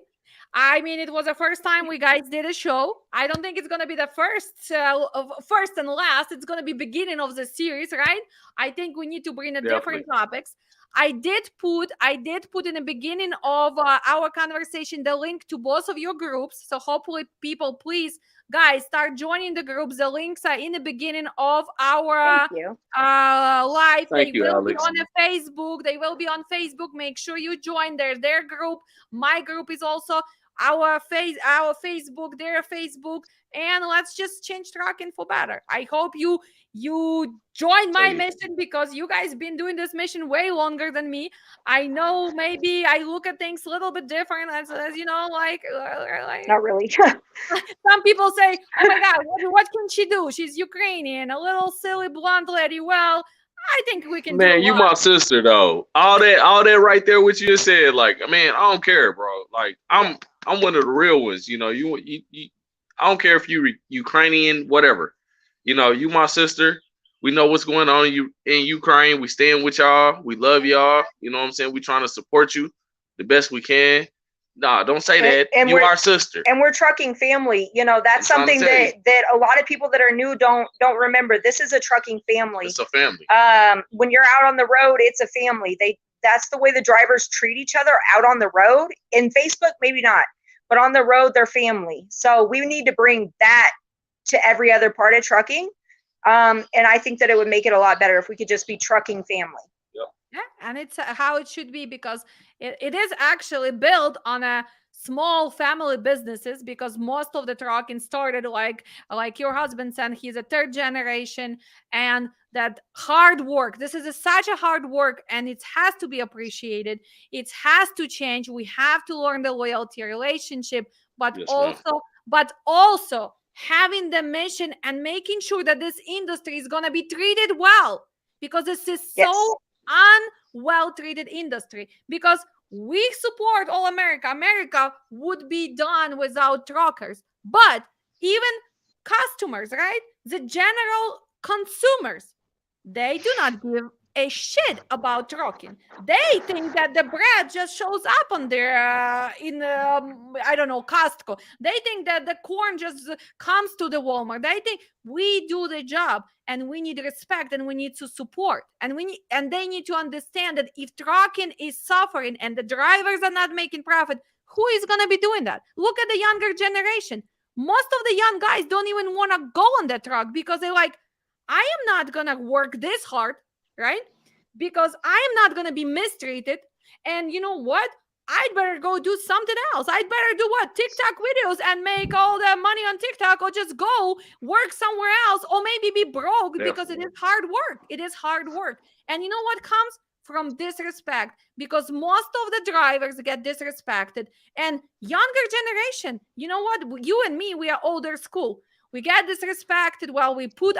I mean, it was the first time we guys did a show. I don't think it's gonna be the first and last. It's gonna be beginning of the series, right? I think we need to bring different topics. I did put in the beginning of our conversation the link to both of your groups. So hopefully, people, please, guys, start joining the groups. The links are in the beginning of our live. Thank you, will Alex. be on the Facebook. They will be on Facebook. Make sure you join their group. My group is also our Facebook, their Facebook, and let's just change trucking for better. I hope you join my mission because you guys been doing this mission way longer than me. I know maybe I look at things a little bit different as you know, like not really. Some people say, oh my God, what can she do? She's Ukrainian, a little silly blonde lady. Well, I think we can. Man, you my sister though. All that right there, what you just said. Like, man, I don't care, bro. Like, I'm one of the real ones. You know, you I don't care if you Ukrainian, whatever. You know, you my sister. We know what's going on in Ukraine. We stand with y'all. We love y'all. You know what I'm saying? We trying to support you the best we can. Nah, don't say that. And you our sister. And we're trucking family. You know, that's something that a lot of people that are new don't remember. This is a trucking family. It's a family. When you're out on the road, it's a family. That's the way the drivers treat each other out on the road. In Facebook, maybe not, but on the road, they're family. So we need to bring that to every other part of trucking. And I think that it would make it a lot better if we could just be trucking family. Yeah, and it's how it should be because it is actually built on a small family businesses because most of the trucking started like your husband said, he's a third generation, and that hard work. This is such a hard work, and it has to be appreciated. It has to change. We have to learn the loyalty relationship, but also having the mission and making sure that this industry is going to be treated well, because this is so unwell treated industry, because we support all America would be done without truckers, but even customers, right, the general consumers, they do not give a shit about trucking. They think that the bread just shows up on their I don't know, Costco. They think that the corn just comes to the Walmart. They think we do the job, and we need respect, and we need to support, and they need to understand that if trucking is suffering and the drivers are not making profit, who is going to be doing that? Look at the younger generation. Most of the young guys don't even want to go on the truck because they're like, I am not going to work this hard, right? Because I am not going to be mistreated. And you know what? I'd better go do something else. I'd better do what? TikTok videos and make all the money on TikTok, or just go work somewhere else, or maybe be broke because it is hard work. It is hard work. And you know what comes from disrespect? Because most of the drivers get disrespected. And younger generation, you know what? You and me, we are older school. We get disrespected while we put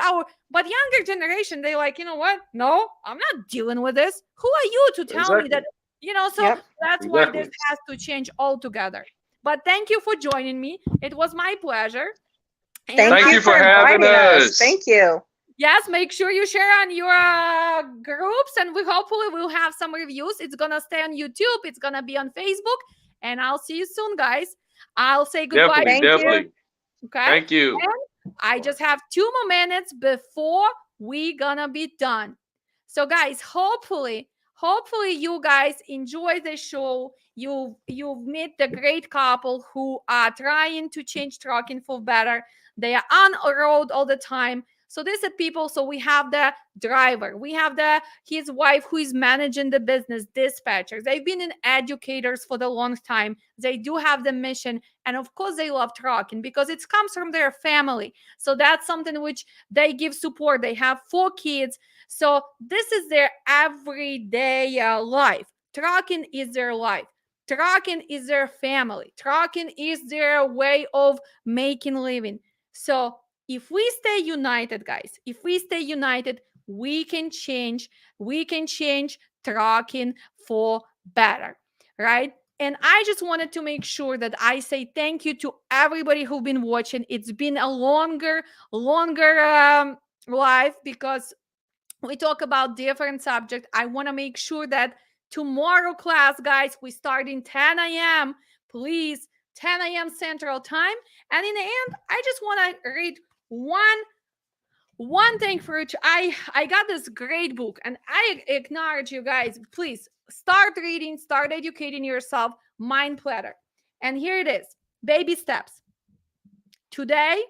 but younger generation, they like, you know what? No, I'm not dealing with this. Who are you to tell me that So Yep. that's why this Exactly. has to change altogether. But thank you for joining me. It was my pleasure. And Thank Thank you you for for having inviting us. us. Thank you. yes, make sure you share on your groups, and we hopefully will have some reviews. It's gonna stay on YouTube, it's gonna be on Facebook, and I'll see you soon, guys. I'll say goodbye. Definitely, Thank you. definitely. Okay. Thank you. And I just have 2 more minutes before we gonna be done. So guys, hopefully you guys enjoy the show. You meet the great couple who are trying to change trucking for better. They are on a road all the time. So these are people. So we have the driver, we have his wife who is managing the business, dispatchers. They've been in educators for the long time. They do have the mission, and of course they love trucking because it comes from their family. So that's something which they give support. They have 4 kids. So this is their everyday life. Trucking is their life. Trucking is their family. Trucking is their way of making living. So if we stay united, guys, if we stay united, we can change trucking for better, right? And I just wanted to make sure that I say thank you to everybody who've been watching. It's been a longer live because we talk about different subjects. I want to make sure that tomorrow class, guys, we start in 10 a.m. Please, 10 a.m. Central Time. And in the end, I just want to read one thing for which I got this great book, and I encourage you guys, please start reading, start educating yourself. Mind Platter. And here it is. Baby steps. Today,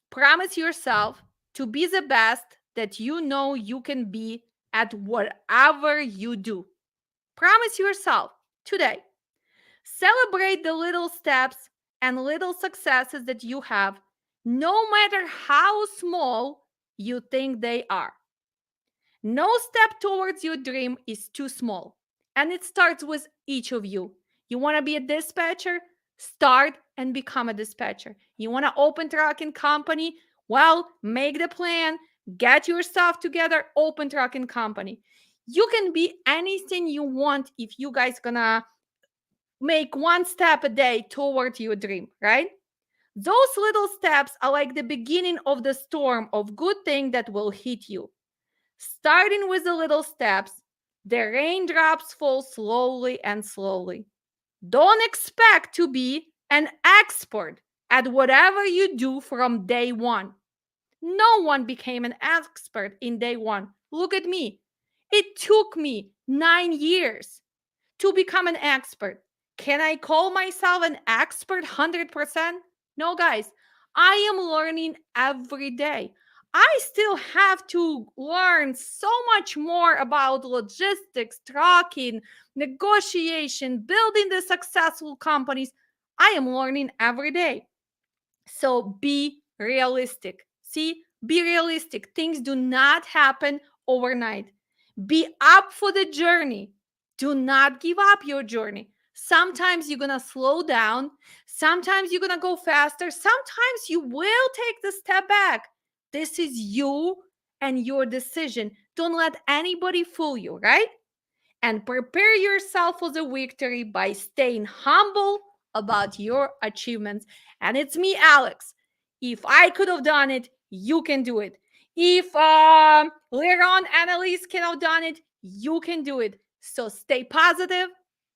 promise yourself to be the best that you know you can be at whatever you do. Promise yourself today. Celebrate the little steps and little successes that you have, no matter how small you think they are. No step towards your dream is too small, and it starts with each of you. You want to be a dispatcher? Start and become a dispatcher. You want to open trucking company? Well, make the plan, get your stuff together, open trucking company. You can be anything you want if you guys gonna make one step a day toward your dream, right? Those little steps are like the beginning of the storm of good thing that will hit you. Starting with the little steps, the raindrops fall slowly and slowly. Don't expect to be an expert at whatever you do from day one. No one became an expert in day one. Look at me. It took me 9 years to become an expert. Can I call myself an expert 100%? No, guys. I am learning every day. I still have to learn so much more about logistics, trucking, negotiation, building the successful companies. I am learning every day. So be realistic. See, be realistic. Things do not happen overnight. Be up for the journey. Do not give up your journey. Sometimes you're going to slow down. Sometimes you're going to go faster. Sometimes you will take the step back. This is you and your decision. Don't let anybody fool you, right? And prepare yourself for the victory by staying humble about your achievements. And it's me, Alex. If I could have done it, you can do it. If later on Annalise can have done it, you can do it. So stay positive,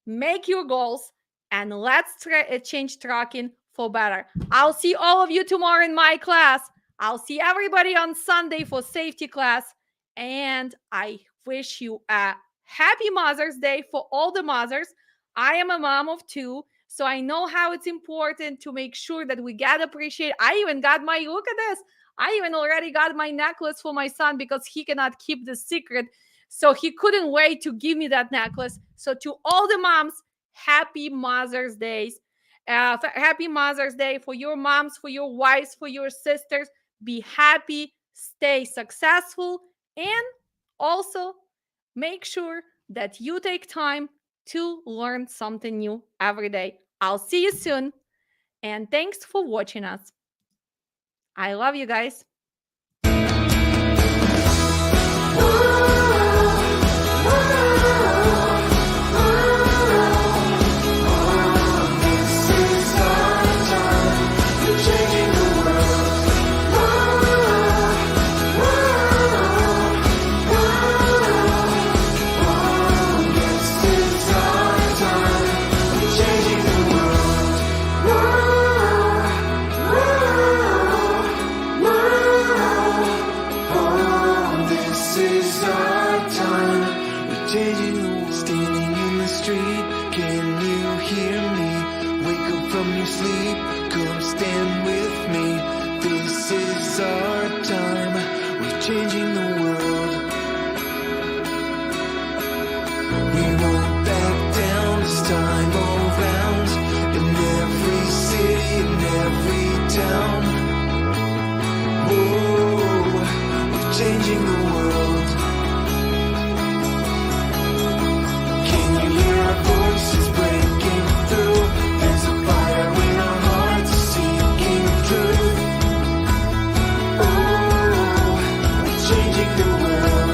make your goals, and let's change trucking for better. I'll see all of you tomorrow in my class. I'll see everybody on Sunday for safety class. And I wish you a happy Mother's Day for all the mothers. I am a mom of 2, so I know how it's important to make sure that we get appreciated. I even got look at this. I even already got my necklace for my son because he cannot keep the secret. So he couldn't wait to give me that necklace. So to all the moms, happy Mother's Day. Happy Mother's Day for your moms, for your wives, for your sisters. Be happy, stay successful, and also make sure that you take time to learn something new every day. I'll see you soon, and thanks for watching us. I love you guys. Oh, oh, oh, oh. from your sleep, come stand with me. This is our time, we're changing the world. We won't back down this time around. In every city, in every town. Whoa, we're changing the world. Can you hear our voices breaking through? There's a fire in our hearts seeking truth. Oh, we're changing the world.